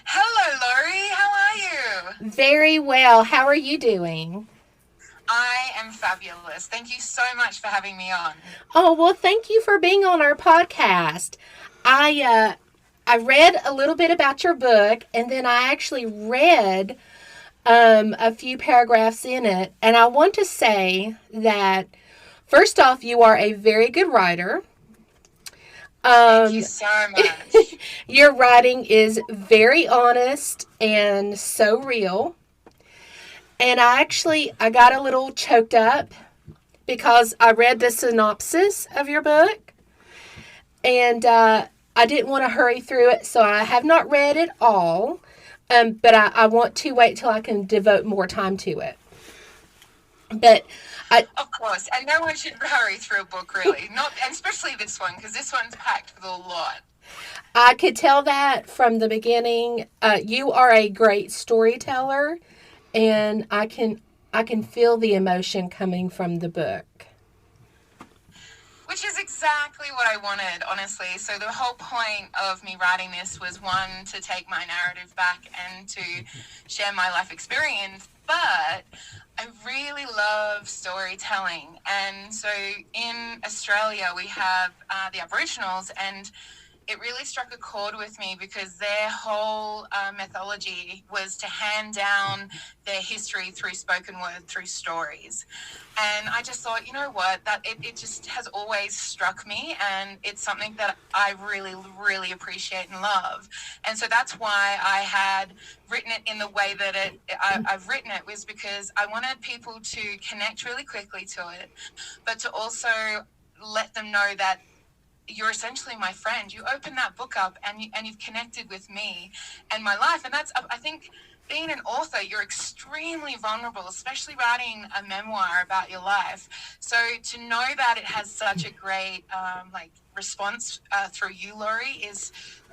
Hello, Lori. How are you? Very well. How are you doing? I am fabulous. Thank you so much for having me on. Oh, well, thank you for being on our podcast. I read a little bit about your book, and then I actually read a few paragraphs in it. And I want to say that, first off, you are a very good writer. Thank you so much. Your writing is very honest and so real. And I got a little choked up because I read the synopsis of your book, and I didn't want to hurry through it, so I have not read it all, but I want to wait till I can devote more time to it. But of course, and no one should hurry through a book, really, and especially this one, because this one's packed with a lot. I could tell that from the beginning. You are a great storyteller. And I can feel the emotion coming from the book. Which is exactly what I wanted, honestly. So the whole point of me writing this was, one, to take my narrative back and to share my life experience. But I really love storytelling. And so in Australia, we have the Aboriginals, and it really struck a chord with me because their whole methodology was to hand down their history through spoken word, through stories. And I just thought, you know what, that it just has always struck me, and it's something that I really, really appreciate and love. And so that's why I had written it in the way that I've written it, was because I wanted people to connect really quickly to it, but to also let them know that you're essentially my friend. You open that book up and you've connected with me and my life. And that's, I think, being an author, you're extremely vulnerable, especially writing a memoir about your life. So to know that it has such a great response through you, Laurie,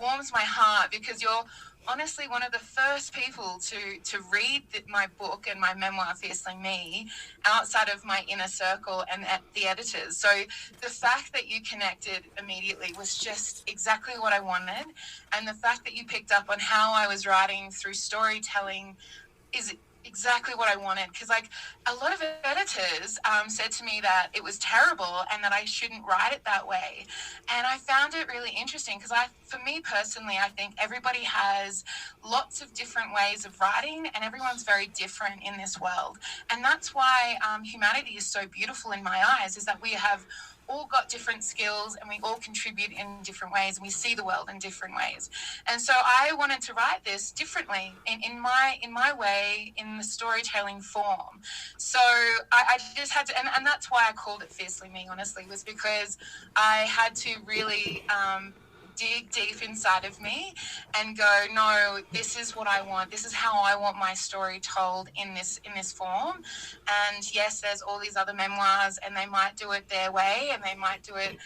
warms my heart, because you're honestly one of the first people to read my book and my memoir, Fiercely Me, outside of my inner circle and the editors. So the fact that you connected immediately was just exactly what I wanted. And the fact that you picked up on how I was writing through storytelling is exactly what I wanted, because like a lot of editors said to me that it was terrible and that I shouldn't write it that way, and I found it really interesting, because for me personally, I think everybody has lots of different ways of writing, and everyone's very different in this world, and that's why humanity is so beautiful in my eyes, is that we have all got different skills and we all contribute in different ways, and we see the world in different ways. And so I wanted to write this differently in my way, in the storytelling form. So I just had to, and that's why I called it Fiercely Me, honestly, was because I had to really dig deep inside of me and go, no, this is what I want. This is how I want my story told in this form. And yes, there's all these other memoirs, and they might do it their way, and they might do it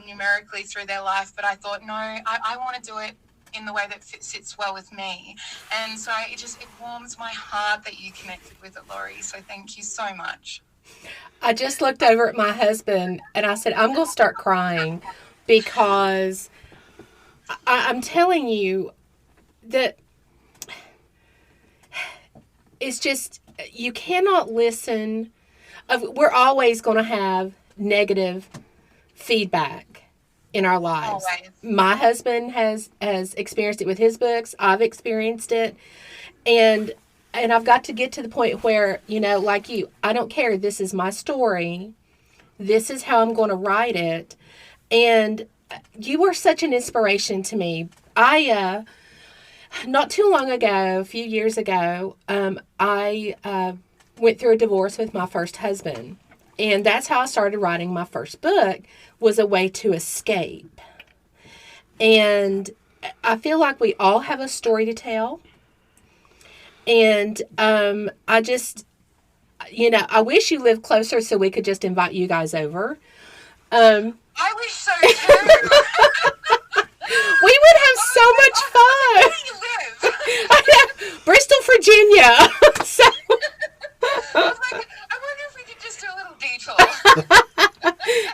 numerically through their life. But I thought, no, I want to do it in the way that sits well with me. And so it warms my heart that you connected with it, Laurie. So thank you so much. I just looked over at my husband and I said, I'm going to start crying, because I'm telling you that it's just, you cannot listen. We're always going to have negative feedback in our lives. Always. My husband has experienced it with his books. I've experienced it. And I've got to get to the point where, like you, I don't care. This is my story. This is how I'm going to write it. And you are such an inspiration to me. I, not too long ago, a few years ago, I went through a divorce with my first husband. And that's how I started writing my first book, was a way to escape. And I feel like we all have a story to tell. And I just, I wish you lived closer so we could just invite you guys over. I wish so too. We would have so much fun. Where do you live? Bristol, Virginia. So. I was like, I wonder if we could just do a little detour.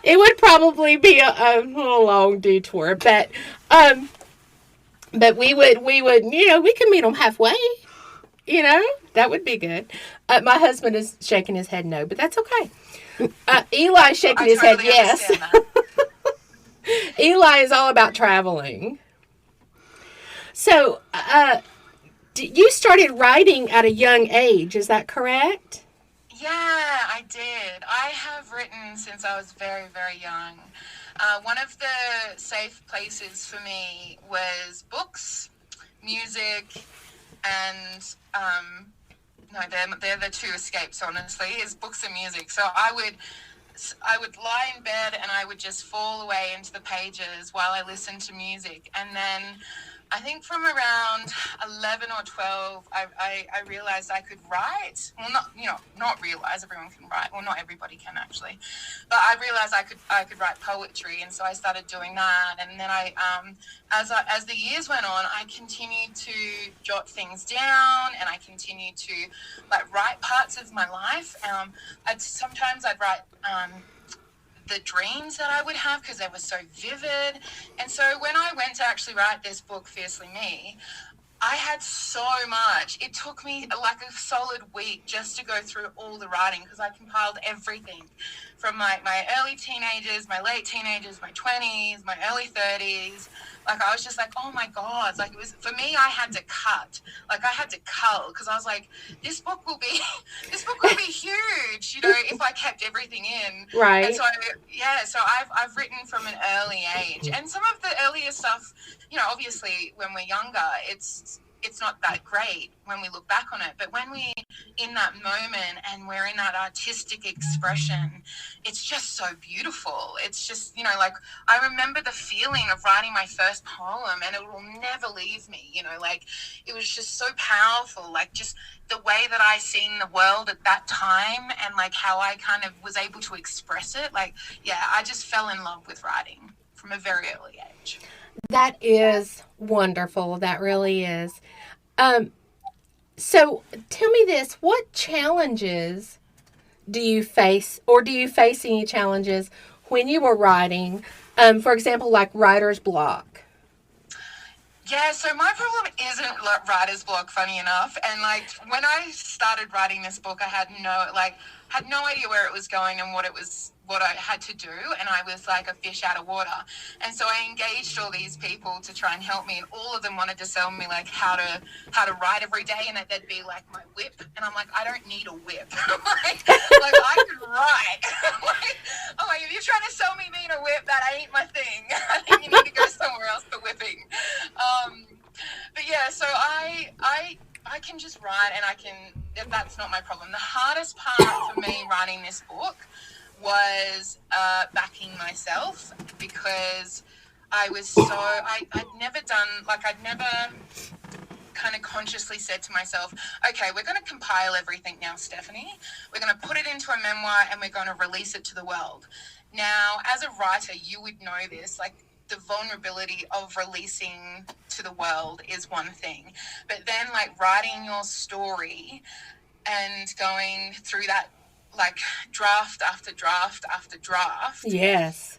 It would probably be a long detour, but we would, we could meet them halfway. That would be good. My husband is shaking his head no, but that's okay. Eli's shaking his head yes. Eli is all about traveling. So, you started writing at a young age, is that correct? Yeah, I did. I have written since I was very, very young. One of the safe places for me was books, music, and they're the two escapes, honestly, is books and music. So I would lie in bed and I would just fall away into the pages while I listened to music. And then I think from around 11 or 12, I realized I could write. Well, not realize, everyone can write. Well, not everybody can actually, but I realized I could write poetry, and so I started doing that. And then as the years went on, I continued to jot things down, and I continued to write parts of my life. Sometimes I'd write the dreams that I would have, because they were so vivid. And so when I went to actually write this book, Fiercely Me, I had so much. It took me like a solid week just to go through all the writing, because I compiled everything from my early teenagers, my late teenagers, my 20s, my early 30s. Like, I was just like, oh my God. Like, it was, for me, I had to cut. Like, I had to cull, because I was like, this book will be huge, if I kept everything in. Right. And so, so I've written from an early age. And some of the earlier stuff, obviously when we're younger, it's it's not that great when we look back on it. But when we in that moment and we're in that artistic expression, it's just so beautiful. It's just, you know, like I remember the feeling of writing my first poem, and it will never leave me, you know, like it was just so powerful, like just the way that I seen the world at that time and like how I kind of was able to express it. Like, yeah, I just fell in love with writing from a very early age. That is wonderful. That really is. So tell me this, what challenges do you face, or do you face any challenges when you were writing? For example, like writer's block. Yeah, so my problem isn't writer's block, funny enough. And like when I started writing this book, I had no idea where it was going and what I had to do, and I was like a fish out of water. And so I engaged all these people to try and help me, and all of them wanted to sell me like how to write every day, and that they'd be like my whip. And I'm like, I don't need a whip. like I can write. I'm like, if you're trying to sell me being a whip, that ain't my thing. I think you need to go somewhere else for whipping. But yeah, so I can just write, and that's not my problem. The hardest part for me writing this book was backing myself, because I was I'd never kind of consciously said to myself, okay, we're going to compile everything now, Stephanie. We're going to put it into a memoir and we're going to release it to the world. Now, as a writer, you would know this, like the vulnerability of releasing to the world is one thing, but then like writing your story and going through that like draft after draft after draft. Yes.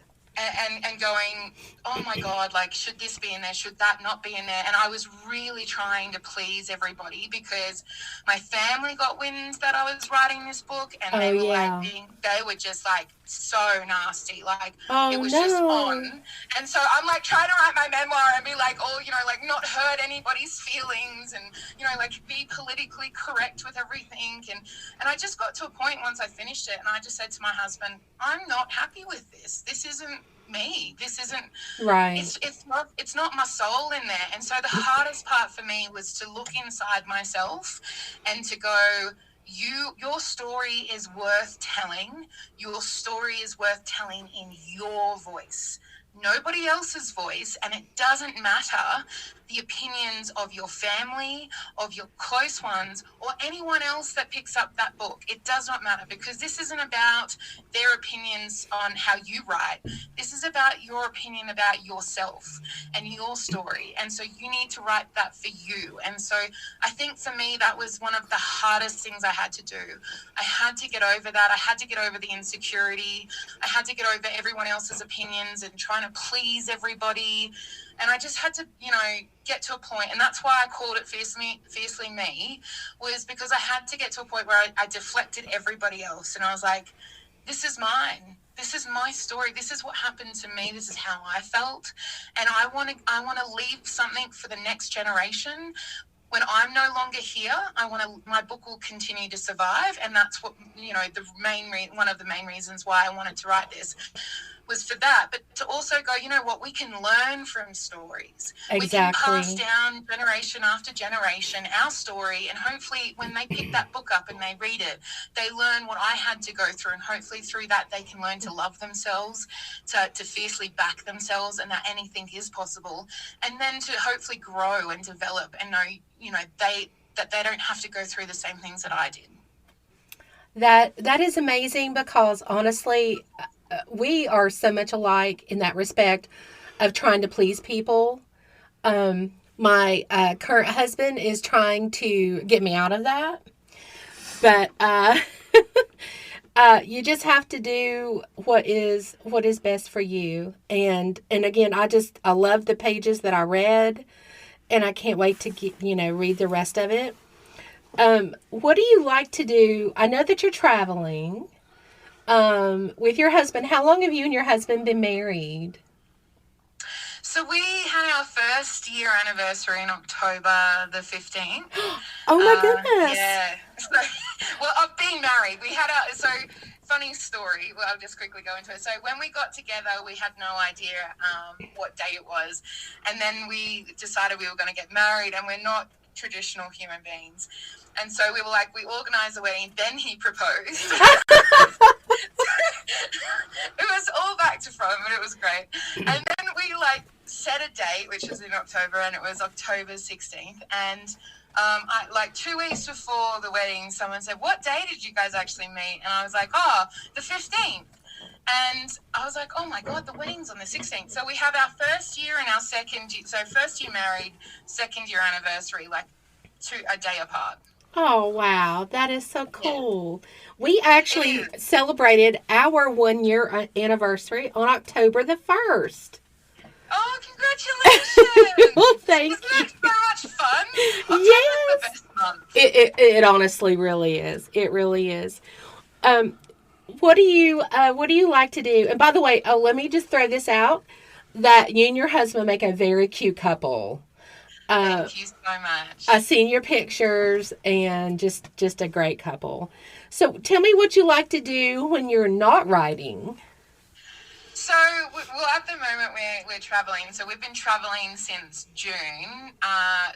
And going, oh my God, like, should this be in there? Should that not be in there? And I was really trying to please everybody, because my family got wind that I was writing this book, and they were just like so nasty. Like, it was just on. And so I'm like trying to write my memoir and be like, oh, you know, like not hurt anybody's feelings, and, you know, like be politically correct with everything. And I just got to a point once I finished it, and I just said to my husband, I'm not happy with this. This isn't me. This isn't right. It's not my soul in there. And so the hardest part for me was to look inside myself and to go, your story is worth telling. Your story is worth telling in your voice, nobody else's voice. And it doesn't matter the opinions of your family, of your close ones, or anyone else that picks up that book. It does not matter, because this isn't about their opinions on how you write. This is about your opinion about yourself and your story. And so you need to write that for you. And so I think for me, that was one of the hardest things I had to do. I had to get over that. I had to get over the insecurity. I had to get over everyone else's opinions and trying to please everybody. And I just had to, you know, get to a point, and that's why I called it Fiercely Me, was because I had to get to a point where I deflected everybody else, and I was like, this is mine. This is my story. This is what happened to me. This is how I felt, and I want to leave something for the next generation. When I'm no longer here, my book will continue to survive, and that's what, you know, one of the main reasons why I wanted to write this was for that, but to also go, you know what, we can learn from stories. Exactly. We can pass down generation after generation our story, and hopefully when they pick that book up and they read it, they learn what I had to go through, and hopefully through that they can learn to love themselves, to fiercely back themselves, and that anything is possible, and then to hopefully grow and develop and know, you know, that they don't have to go through the same things that I did. That is amazing, because honestly, we are so much alike in that respect of trying to please people. My current husband is trying to get me out of that, but you just have to do what is best for you. And again, I love the pages that I read, and I can't wait to read the rest of it. What do you like to do? I know that you're traveling with your husband. How long have you and your husband been married? So we had our first year anniversary in October the 15th. Oh my goodness. Yeah. So, well, of being married, we had funny story. Well, I'll just quickly go into it. So when we got together, we had no idea what day it was. And then we decided we were going to get married, and we're not traditional human beings. And so we were like, we organized the wedding, then he proposed. It was all back to front, but it was great. And then we like set a date, which was in October, and it was October 16th. And I, like 2 weeks before the wedding, someone said, "What day did you guys actually meet?" And I was like, "Oh, the 15th." And I was like, "Oh my God, the wedding's on the 16th." So we have our first year and our second year. So first year married, second year anniversary, like a day apart. Oh, wow. That is so cool. We actually celebrated our 1 year anniversary on October the 1st. Oh, congratulations! Well, thank Isn't you. it so much fun? October's Yes. the best month. It honestly really is. It really is. What do you like to do? And by the way, let me just throw this out that you and your husband make a very cute couple. Thank you so much. I've seen your pictures and just a great couple. So tell me what you like to do when you're not writing. So, well, at the moment we're traveling. So we've been traveling since June.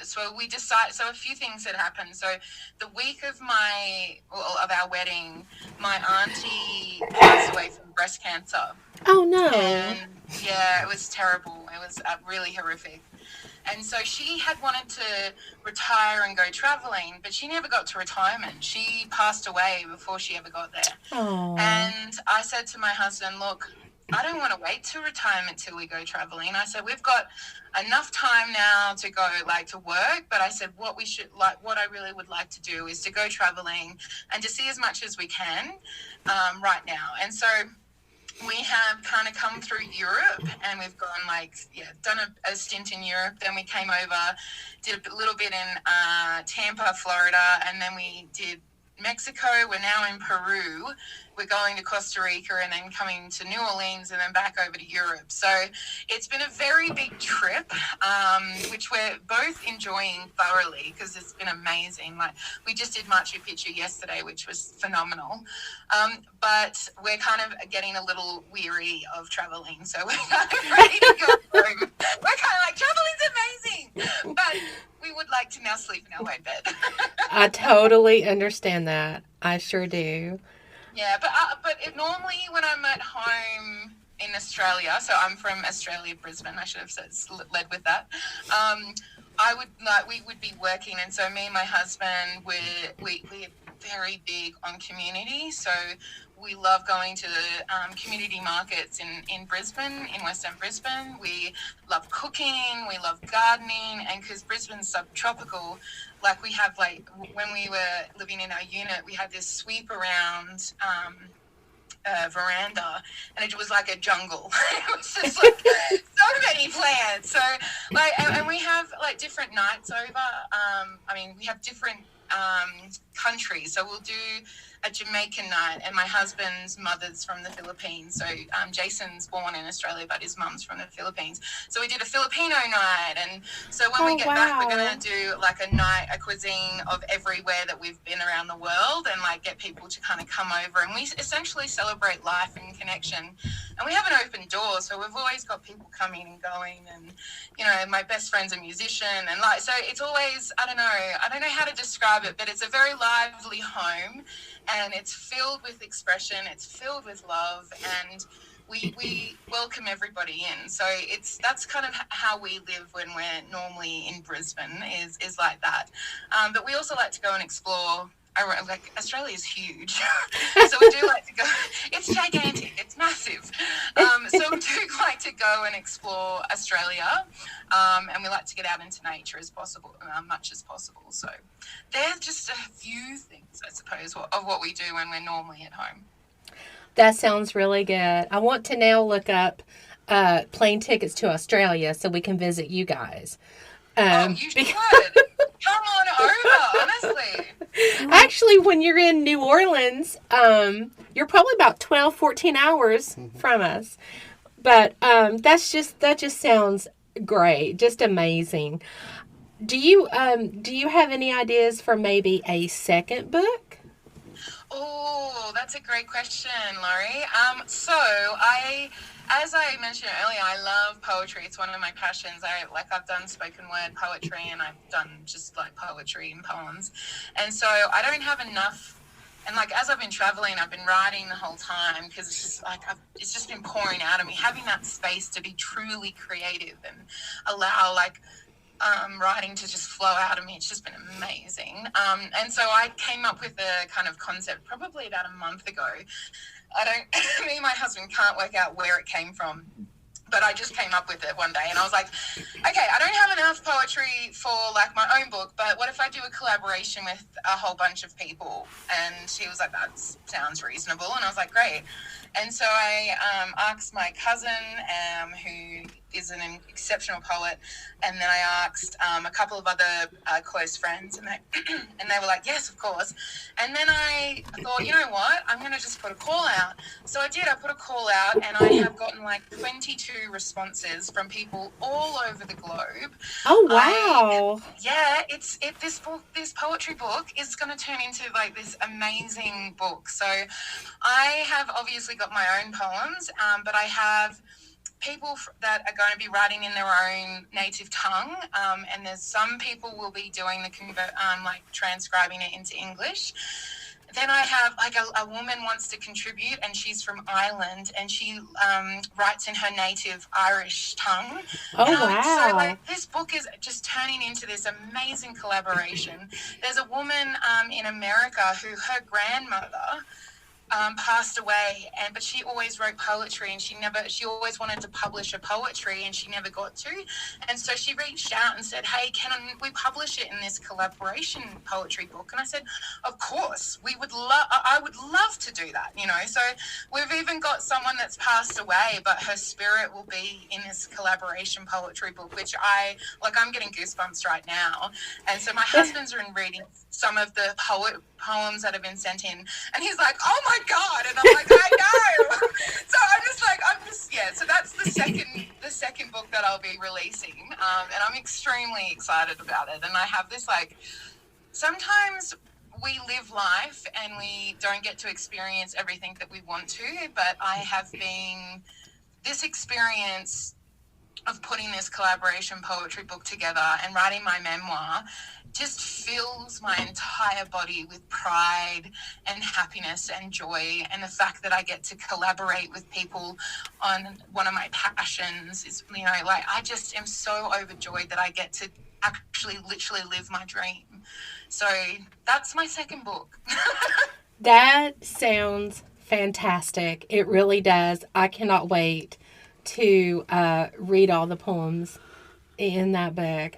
So we decided. So a few things had happened. So the week of our wedding, my auntie passed away from breast cancer. Oh no! And yeah, it was terrible. It was really horrific. And so she had wanted to retire and go traveling, but she never got to retirement. She passed away before she ever got there. Oh. And I said to my husband, "Look, I don't want to wait till retirement till we go traveling." I said, "We've got enough time now to go to work." But I said, what I really would like to do is to go traveling and to see as much as we can right now. And so we have kind of come through Europe, and we've gone done a stint in Europe. Then we came over, did a little bit in Tampa, Florida, and then we did Mexico. We're now in Peru. We're going to Costa Rica and then coming to New Orleans and then back over to Europe. So it's been a very big trip, which we're both enjoying thoroughly because it's been amazing. Like we just did Machu Picchu yesterday, which was phenomenal. But we're kind of getting a little weary of traveling. So we're kind of ready to go home. We're kind of like, traveling's amazing. But we would like to now sleep in our white bed. I totally understand that. I sure do. Yeah, but normally when I'm at home in Australia, so I'm from Australia, Brisbane. I should have led with that. We would be working, and so me and my husband we're very big on community. So we love going to community markets in Brisbane, in Western Brisbane. We love cooking, we love gardening, and because Brisbane's subtropical, like we have when we were living in our unit, we had this sweep around veranda, and it was like a jungle. It was just like so many plants. So and we have different nights over. We have different countries. So we'll do a Jamaican night, and my husband's mother's from the Philippines. So Jason's born in Australia, but his mum's from the Philippines. So we did a Filipino night, and so when we get back, we're gonna do a cuisine of everywhere that we've been around the world, and get people to kind of come over, and we essentially celebrate life and connection. And we have an open door, so we've always got people coming and going, and my best friend's a musician, and so it's always I don't know how to describe it, but it's a very lively home. And it's filled with expression, it's filled with love, and we welcome everybody in. So that's kind of how we live when we're normally in Brisbane, is like that. But we also like to go and explore. Australia's huge, so we do like to go. It's gigantic, it's massive. So we do like to go and explore Australia, and we like to get out into nature as possible, much as possible. So there's just a few things, I suppose, of what we do when we're normally at home. That sounds really good. I want to now look up plane tickets to Australia so we can visit you guys. You should. Come on over, honestly. Actually, when you're in New Orleans, you're probably about 12, 14 hours from us. But that just sounds great, just amazing. Do you have any ideas for maybe a second book? Oh, that's a great question, Laurie. So I as I mentioned earlier, I love poetry. It's one of my passions. I've done spoken word poetry, and I've done just like poetry and poems. And so I don't have enough. And like, as I've been traveling, I've been writing the whole time, because it's just like, it's just been pouring out of me, having that space to be truly creative and allow like, writing to just flow out of me. It's just been amazing. And so I came up with a kind of concept probably about a month ago. Me and my husband can't work out where it came from, but I just came up with it one day, and I was like, okay, I don't have enough poetry for like my own book, but what if I do a collaboration with a whole bunch of people? And he was like, that sounds reasonable. And I was like, great. And so I asked my cousin, who is an exceptional poet, and then I asked a couple of other close friends, and they were like, yes, of course. And then I thought, you know what, I'm going to just put a call out. So I did. I put a call out, and I have gotten like 22 responses from people all over the globe. Oh, wow. This poetry book is going to turn into like this amazing book. So I have obviously got my own poems, but I have people that are going to be writing in their own native tongue, and there's some people will be doing the transcribing it into English. Then I have like a woman wants to contribute, and she's from Ireland, and she writes in her native Irish tongue. Oh, wow. So like, this book is just turning into this amazing collaboration. There's a woman in America who her grandmother passed away, but she always wrote poetry, and she always wanted to publish her poetry, and she never got to. And so she reached out and said, hey, can we publish it in this collaboration poetry book? And I said, of course, I would love to do that, you know. So we've even got someone that's passed away, but her spirit will be in this collaboration poetry book, which I'm getting goosebumps right now. And so my husband's been reading some of the poems that have been sent in, and he's like, oh my God. And I'm like, I know. So so that's the second book that I'll be releasing, and I'm extremely excited about it. And I have this, like, sometimes we live life and we don't get to experience everything that we want to, but I have been this experience of putting this collaboration poetry book together and writing my memoir just fills my entire body with pride and happiness and joy. And the fact that I get to collaborate with people on one of my passions is, you know, like, I just am so overjoyed that I get to actually literally live my dream. So that's my second book. That sounds fantastic. It really does. I cannot wait to read all the poems in that book.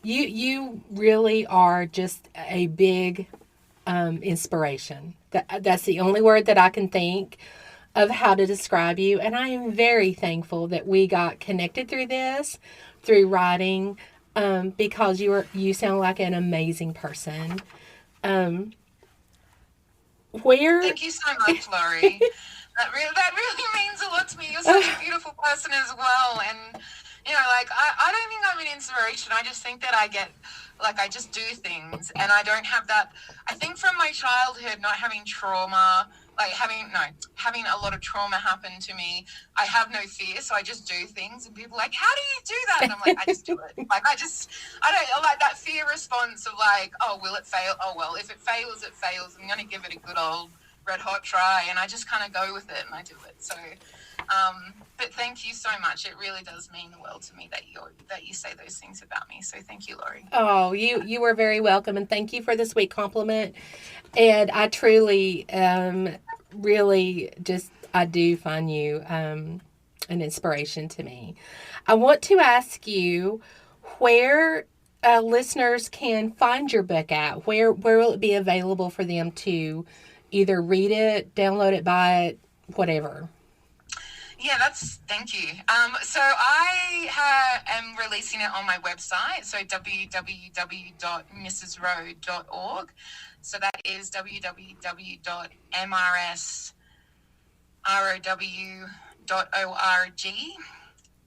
You really are just a big inspiration. That's the only word that I can think of how to describe you. And I am very thankful that we got connected through writing, because you sound like an amazing person. Thank you so much, Laurie. That really means a lot to me. You're such a beautiful person as well. And, you know, like, I don't think I'm an inspiration. I just think that I just do things. And I don't have that. I think from my childhood, not having trauma, like having a lot of trauma happen to me, I have no fear. So I just do things. And people are like, how do you do that? And I'm like, I just do it. Like, I like that fear response of like, oh, will it fail? Oh, well, if it fails, it fails. I'm going to give it a good old red hot try, and I just kind of go with it and I do it. So but thank you so much. It really does mean the world to me that you say those things about me. So thank you, Laurie. Oh, you were very welcome, and thank you for the sweet compliment. And I truly really just, I do find you an inspiration to me. I want to ask you where listeners can find your book at. Where will it be available for them to either read it, download it, buy it, whatever? Yeah, thank you. So I am releasing it on my website, so www.mrsrowe.org. So that is www.mrsrow.org.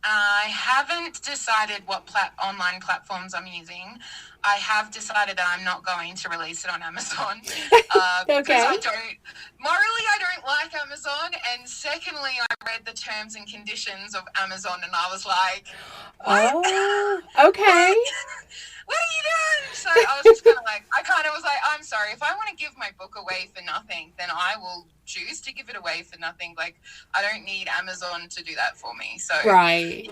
I haven't decided what online platforms I'm using. I have decided that I'm not going to release it on Amazon because I don't like Amazon, and secondly, I read the terms and conditions of Amazon, and I was like, what? Oh, okay. What are you doing? So I was just kind of was like, I'm sorry, if I want to give my book away for nothing, then I will choose to give it away for nothing. Like, I don't need Amazon to do that for me. So Right.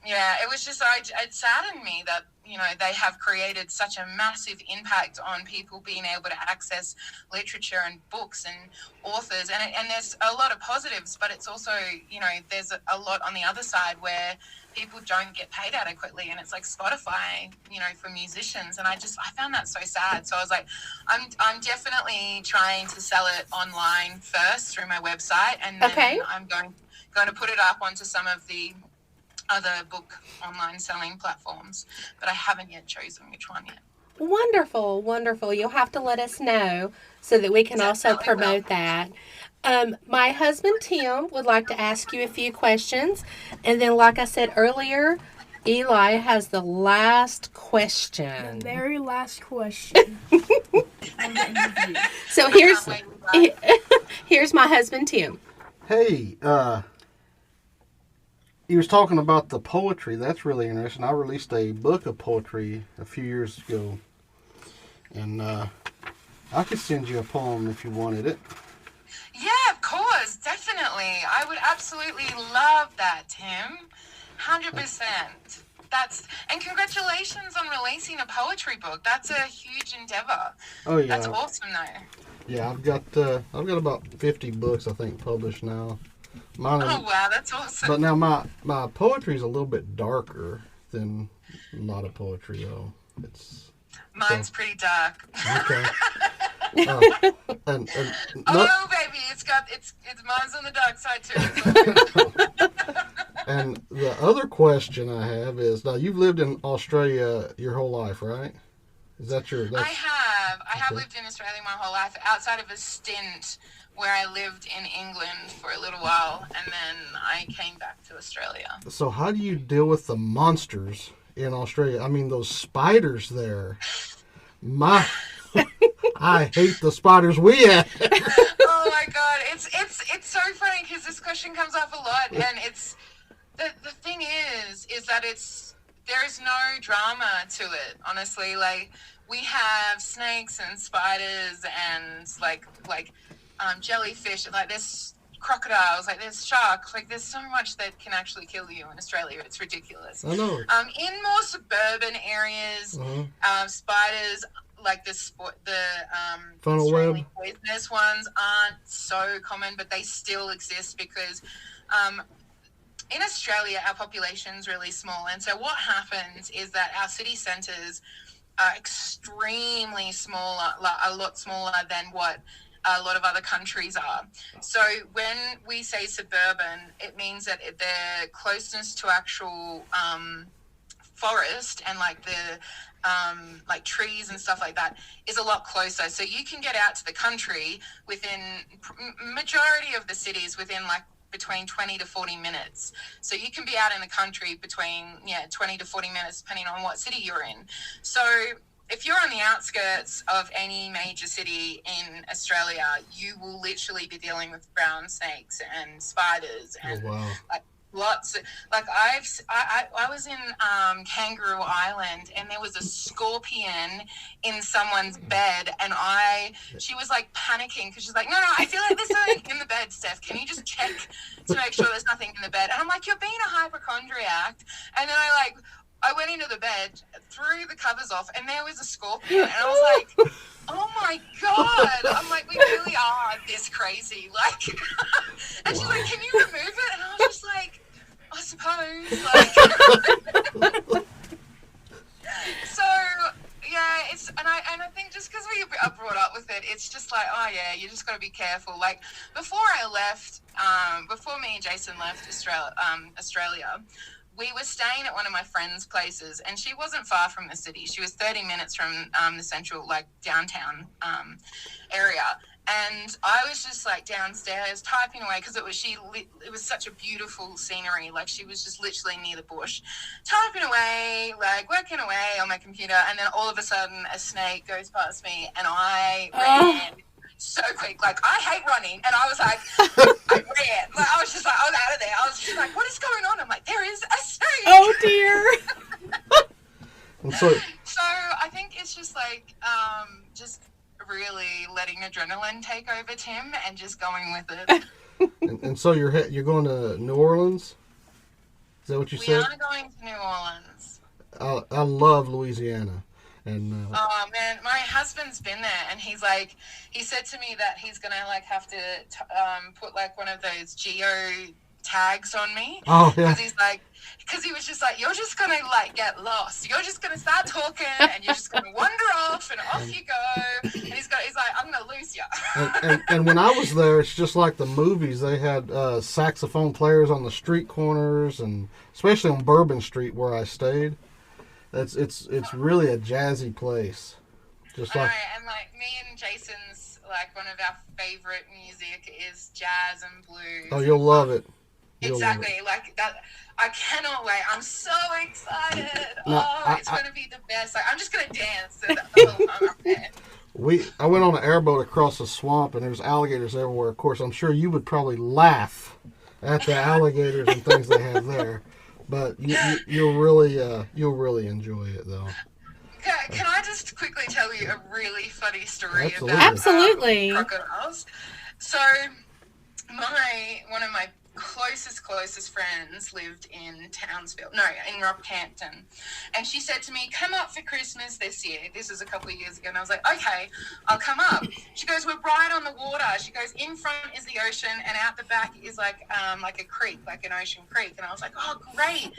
yeah, it was just, it saddened me that, you know, they have created such a massive impact on people being able to access literature and books and authors. And there's a lot of positives, but it's also, you know, there's a lot on the other side where people don't get paid adequately. And it's like Spotify, you know, for musicians. And I found that so sad. So I was like, I'm definitely trying to sell it online first through my website. And then I'm going to put it up onto some of the other book online selling platforms, but I haven't yet chosen which one yet. Wonderful, wonderful. You'll have to let us know so that we can also promote that. My husband, Tim, would like to ask you a few questions. And then, like I said earlier, Eli has the last question. The very last question. So here's my husband, Tim. Hey, he was talking about the poetry. That's really interesting. I released a book of poetry a few years ago. And I could send you a poem if you wanted it. Yeah, of course. Definitely. I would absolutely love that, Tim. 100%. And congratulations on releasing a poetry book. That's a huge endeavor. Oh, yeah. That's awesome, though. Yeah, I've got about 50 books, I think, published now. Oh, wow, that's awesome. But now my poetry is a little bit darker than a lot of poetry, though. Mine's pretty dark. Okay. Baby, it's mine's on the dark side too. And the other question I have is, now you've lived in Australia your whole life, right? Is that your? I have lived in Australia my whole life, outside of a stint where I lived in England for a little while, and then I came back to Australia. So how do you deal with the monsters in Australia? I mean, those spiders there. I hate the spiders we have. Oh my God, it's so funny because this question comes up a lot, and it's the thing is that there is no drama to it, honestly. Like, we have snakes and spiders and like jellyfish, like there's crocodiles, like there's sharks, like there's so much that can actually kill you in Australia. It's ridiculous. I know. In more suburban areas, spiders, like the funnel web poisonous ones, aren't so common, but they still exist because in Australia our population's really small, and so what happens is that our city centres are extremely small, a lot smaller than what a lot of other countries are. So when we say suburban, it means that the closeness to actual forest and like the like trees and stuff like that is a lot closer. So you can get out to the country within majority of the cities within like between 20 to 40 minutes. So you can be out in the country between 20 to 40 minutes depending on what city you're in. So if you're on the outskirts of any major city in Australia, you will literally be dealing with brown snakes and spiders and like lots. Like I was in Kangaroo Island, and there was a scorpion in someone's bed, and she was like panicking because she's like, no, I feel like there's something in the bed, Steph. Can you just check to make sure there's nothing in the bed? And I'm like, you're being a hypochondriac. And then I went into the bed, threw the covers off, and there was a scorpion. And I was like, oh my God. I'm like, we really are this crazy. Like, and she's like, can you remove it? And I was just like, I suppose. Like, so, yeah, and I think just because we are brought up with it, it's just like, oh yeah, you just got to be careful. Like, before I left, before me and Jason left Australia, we were staying at one of my friend's places, and she wasn't far from the city. She was 30 minutes from the central, like, downtown area. And I was just like downstairs typing away because it was such a beautiful scenery. Like she was just literally near the bush, typing away, like working away on my computer. And then all of a sudden a snake goes past me and I ran so quick. Like I hate running. And I was like, I ran. Like, I was just like, I was out of there. I was just like, what is going on? I'm like, there is a snake. Oh dear. And so I think it's just like, just really letting adrenaline take over Tim and just going with it. and so you're going to New Orleans? Is that what you said? We are going to New Orleans. I love Louisiana. And oh man, my husband's been there, and he said to me that he's gonna like have to put like one of those geo tags on me. Oh yeah. Because he was just like, you're just gonna like get lost. You're just gonna start talking, and you're just gonna wander off, and off you go. And he's like, I'm gonna lose you. and when I was there, it's just like the movies. They had saxophone players on the street corners, and especially on Bourbon Street where I stayed. It's really a jazzy place. Just like, and like me and Jason's like one of our favorite music is jazz and blues. Oh, you'll love it. Exactly, like that. I cannot wait. I'm so excited. No, it's going to be the best. Like, I'm just going to dance the whole time I'm there. I went on an airboat across the swamp, and there's alligators everywhere. Of course, I'm sure you would probably laugh at the alligators and things they have there, but you'll really enjoy it, though. Can I just quickly tell you a really funny story about Absolutely. Crocodiles? So, one of my closest friends lived in Townsville, in Rockhampton, and she said to me, come up for Christmas this year. This was a couple of years ago, and I was like, okay, I'll come up. She goes, we're right on the water. She goes, in front is the ocean, and out the back is like a creek, like an ocean creek. And I was like, oh great,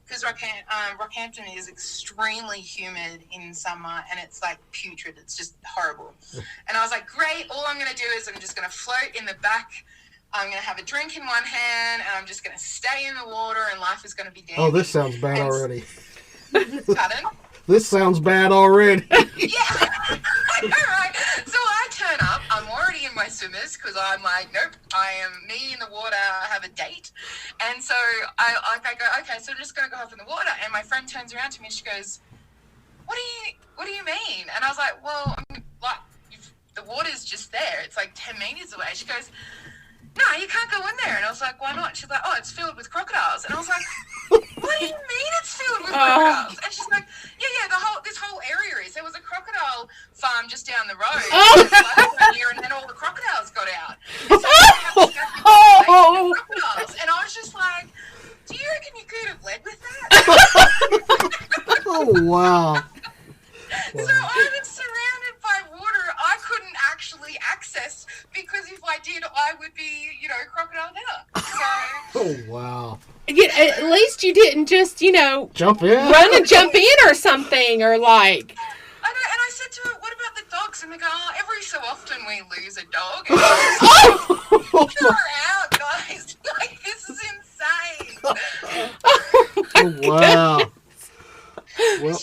because Rockhampton is extremely humid in summer, and it's like putrid. It's just horrible. And I was like, great, all I'm going to do is I'm just going to float in the back. I'm going to have a drink in one hand, and I'm just going to stay in the water, and life is going to be dandy. Oh, this sounds bad already. Pardon? This sounds bad already. Yeah. Right. So I turn up. I'm already in my swimmers because I'm like, nope, I am me in the water. I have a date. And so I go, okay, so I'm just going to go off in the water. And my friend turns around to me and she goes, what do you mean? And I was like, well, the water's just there. It's like 10 meters away. She goes, no, you can't go in there. And I was like, why not? She's like, oh, it's filled with crocodiles. And I was like, what do you mean it's filled with crocodiles? And she's like, yeah, this whole area is. There was a crocodile farm just down the road. And then all the crocodiles got out. So crocodiles. And I was just like, do you reckon you could have led with that? Oh, wow. So I was surrounded by water I couldn't actually access because if I did, I would be, crocodile dinner. So, oh, wow. Yeah, at least you didn't just, jump in, run and jump in or something, or like. I know, and I said to her, what about the dogs? And they go, every so often we lose a dog. And I was like, far out, guys. Like, this is insane. Oh, wow. Well,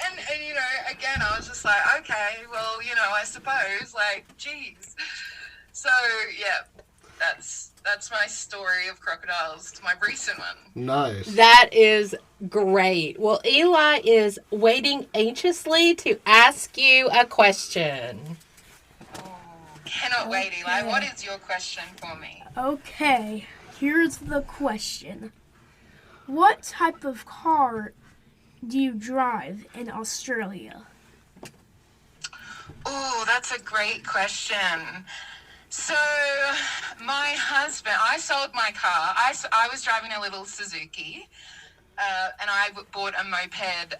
and again, I was just like, okay, well, I suppose, like, geez. So, yeah, that's my story of crocodiles, my recent one. Nice. That is great. Well, Eli is waiting anxiously to ask you a question. Oh, cannot wait, Eli. What is your question for me? Okay, here's the question. What type of car do you drive in Australia? Oh, that's a great question. So, my husband, I sold my car. I was driving a little Suzuki, and I bought a moped,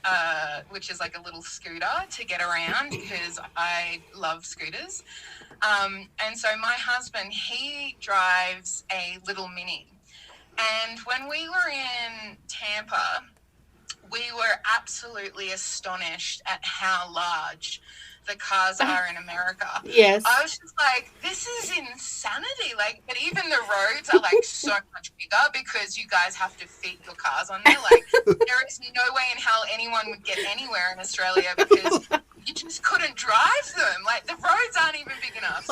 which is like a little scooter to get around because I love scooters. And so my husband, he drives a little Mini. And when we were in Tampa, we were absolutely astonished at how large the cars are in America. Yes. I was just like, this is insanity. Like, but even the roads are like so much bigger because you guys have to fit your cars on there. Like, there is no way in hell anyone would get anywhere in Australia because you just couldn't drive them. Like, the roads aren't even big enough.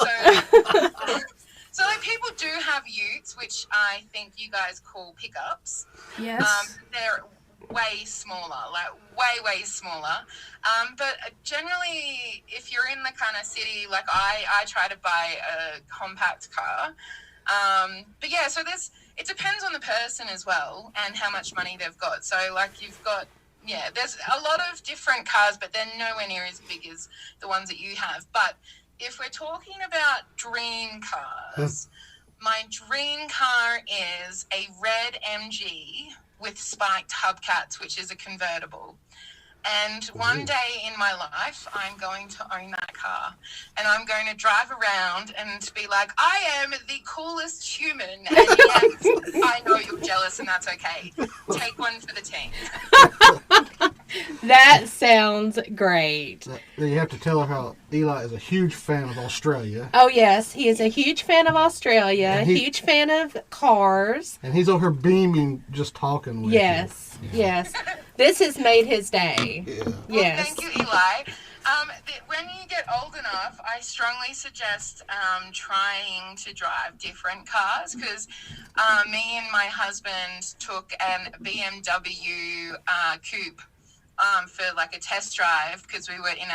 So like, people do have utes, which I think you guys call pickups. Yes. They're way smaller, like way smaller. But generally, if you're in the kind of city, like I try to buy a compact car. But yeah, so it depends on the person as well and how much money they've got. So like you've got, there's a lot of different cars, but they're nowhere near as big as the ones that you have. But if we're talking about dream cars, my dream car is a red MG with spiked hubcaps, which is a convertible. And one day in my life, I'm going to own that car. And I'm going to drive around and be like, I am the coolest human. And yes, I know you're jealous, and that's okay. Take one for the team. That sounds great. You have to tell her how Eli is a huge fan of Australia. Oh, yes. He is a huge fan of Australia, And huge fan of cars. And he's over here beaming just talking with you. Yes. This has made his day. Yeah. Well, Yes. thank you, Eli. When you get old enough, I strongly suggest trying to drive different cars because me and my husband took a BMW coupe for like a test drive because we were in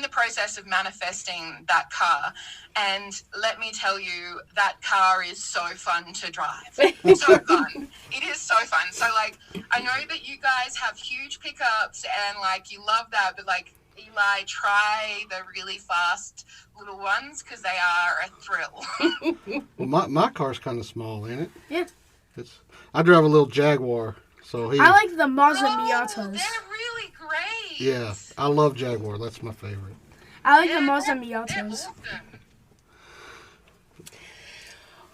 the process of manifesting that car. And let me tell you, that car is so fun to drive. So fun. It is so fun. So like, I know that you guys have huge pickups and like you love that, but like, Eli, try the really fast little ones because they are a thrill. Well, my car's kind of small, ain't it? Yeah. I drive a little Jaguar. So I like the Mazda Oh, Miatas. they're really great. Yeah, I love Jaguar. That's my favorite. I like the Yeah, Mazda they're Miatas. awesome.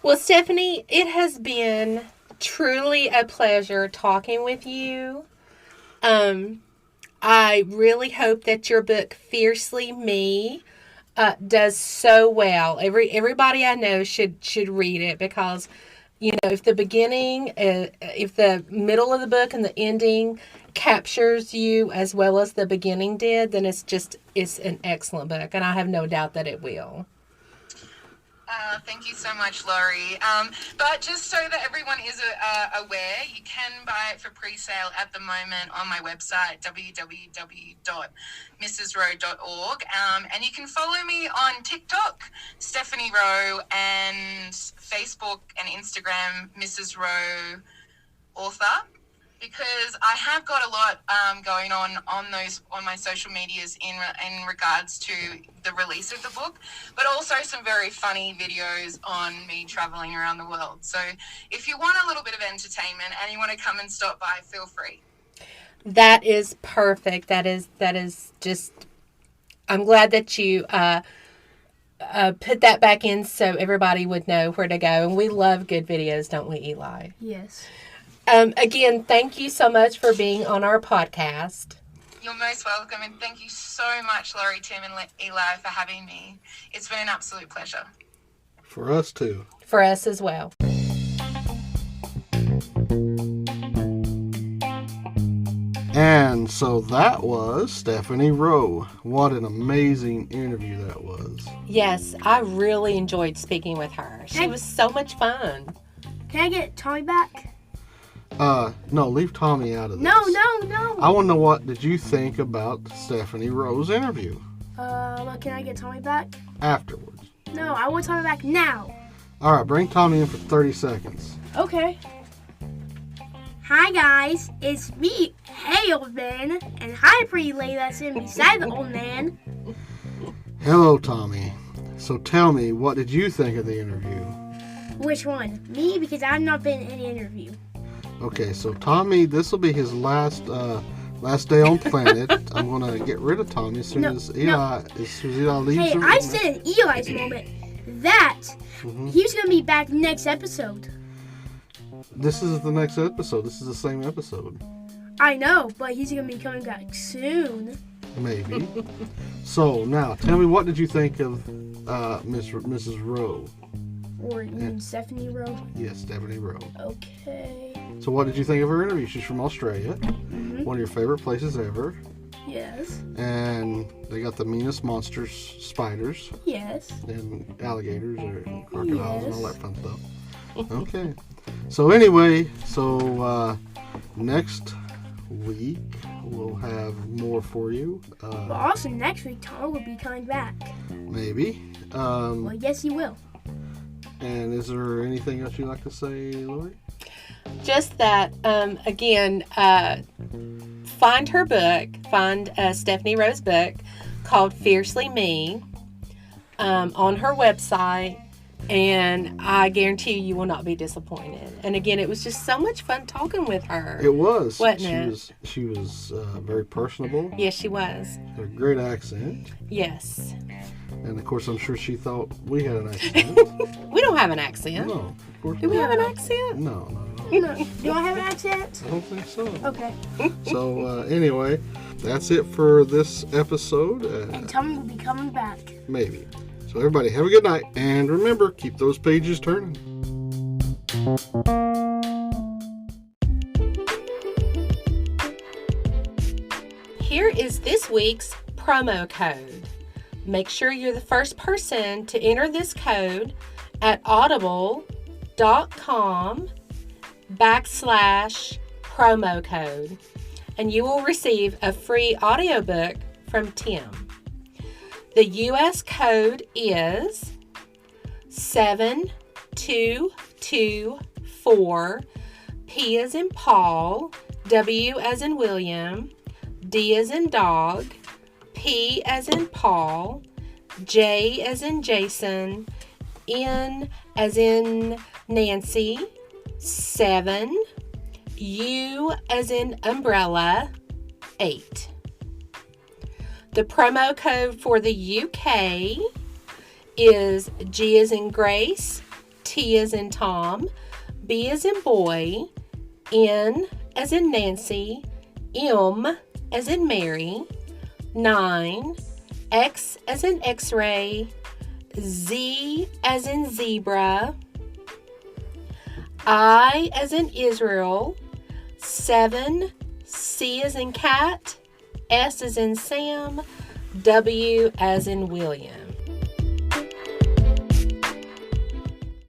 Well, Stephanie, it has been truly a pleasure talking with you. I really hope that your book, Fiercely Me, does so well. Everybody I know should read it because, you know, if the beginning, if the middle of the book and the ending captures you as well as the beginning did, then it's an excellent book, and I have no doubt that it will. Thank you so much, Laurie. But just so that everyone is aware, you can buy it for pre-sale at the moment on my website, www.mrsrowe.org. And you can follow me on TikTok, Stephanie Rowe, and Facebook and Instagram, Mrs. Rowe Author. Because I have got a lot going on my social medias in regards to the release of the book, but also some very funny videos on me traveling around the world. So if you want a little bit of entertainment and you want to come and stop by, feel free. That is perfect. That is just. I'm glad that you put that back in so everybody would know where to go. And we love good videos, don't we, Eli? Yes. Again, thank you so much for being on our podcast. You're most welcome, and thank you so much, Laurie, Tim, and Eli, for having me. It's been an absolute pleasure. For us, too. For us as well. And so that was Stephanie Rowe. What an amazing interview that was. Yes, I really enjoyed speaking with her. She was so much fun. Can I get Tommy back? No, leave Tommy out of this. No. I want to know, what did you think about Stephanie Rowe's interview? Can I get Tommy back? Afterwards. No, I want Tommy back now. All right, bring Tommy in for 30 seconds. Okay. Hi guys, it's me, Hey Old Man, and hi pretty lady that's sitting beside the old man. Hello, Tommy. So tell me, what did you think of the interview? Which one? Me, because I've not been in any interview. Okay, so Tommy, this will be his last day on planet. I'm gonna get rid of Tommy as soon as Eli leaves. Hey, I said in Eli's moment that he's gonna be back next episode. This is the next episode. This is the same episode. I know, but he's gonna be coming back soon. Maybe. So, now, tell me, what did you think of Mrs. Rowe? Or you mean Stephanie Rowe? Yes, Stephanie Rowe. Okay. So, what did you think of her interview? She's from Australia. Mm-hmm. One of your favorite places ever. Yes. And they got the meanest monsters, spiders, Yes. and alligators or crocodiles and all Yes. that fun stuff. Okay. So anyway, next week we'll have more for you. But also next week, Tom will be coming back. Maybe. Well, yes, he will. And is there anything else you'd like to say, Lori? Just that, again, find her book, find Stephanie Rowe's book called Fiercely Me on her website, and I guarantee you will not be disappointed. And again, it was just so much fun talking with her. It was. Wasn't She was very personable. Yes, she was. Had a great accent. Yes. And of course, I'm sure she thought we had an accent. We don't have an accent. No, of course Do we not. have an accent? No, no. Do I have an accent? I don't think so. Okay. So anyway, that's it for this episode. And Tommy will be coming back. Maybe. So everybody, have a good night. And remember, keep those pages turning. Here is this week's promo code. Make sure you're the first person to enter this code at audible.com/promo code, and you will receive a free audiobook from Tim. The U.S. code is 7224, P as in Paul, W as in William, D as in dog, P as in Paul, J as in Jason, N as in Nancy, 7, U as in umbrella, 8. The promo code for the UK is G as in Grace, T as in Tom, B as in boy, N as in Nancy, M as in Mary, 9, X as in X-ray, Z as in zebra, I as in Israel, 7, C as in cat, S as in Sam, W as in William.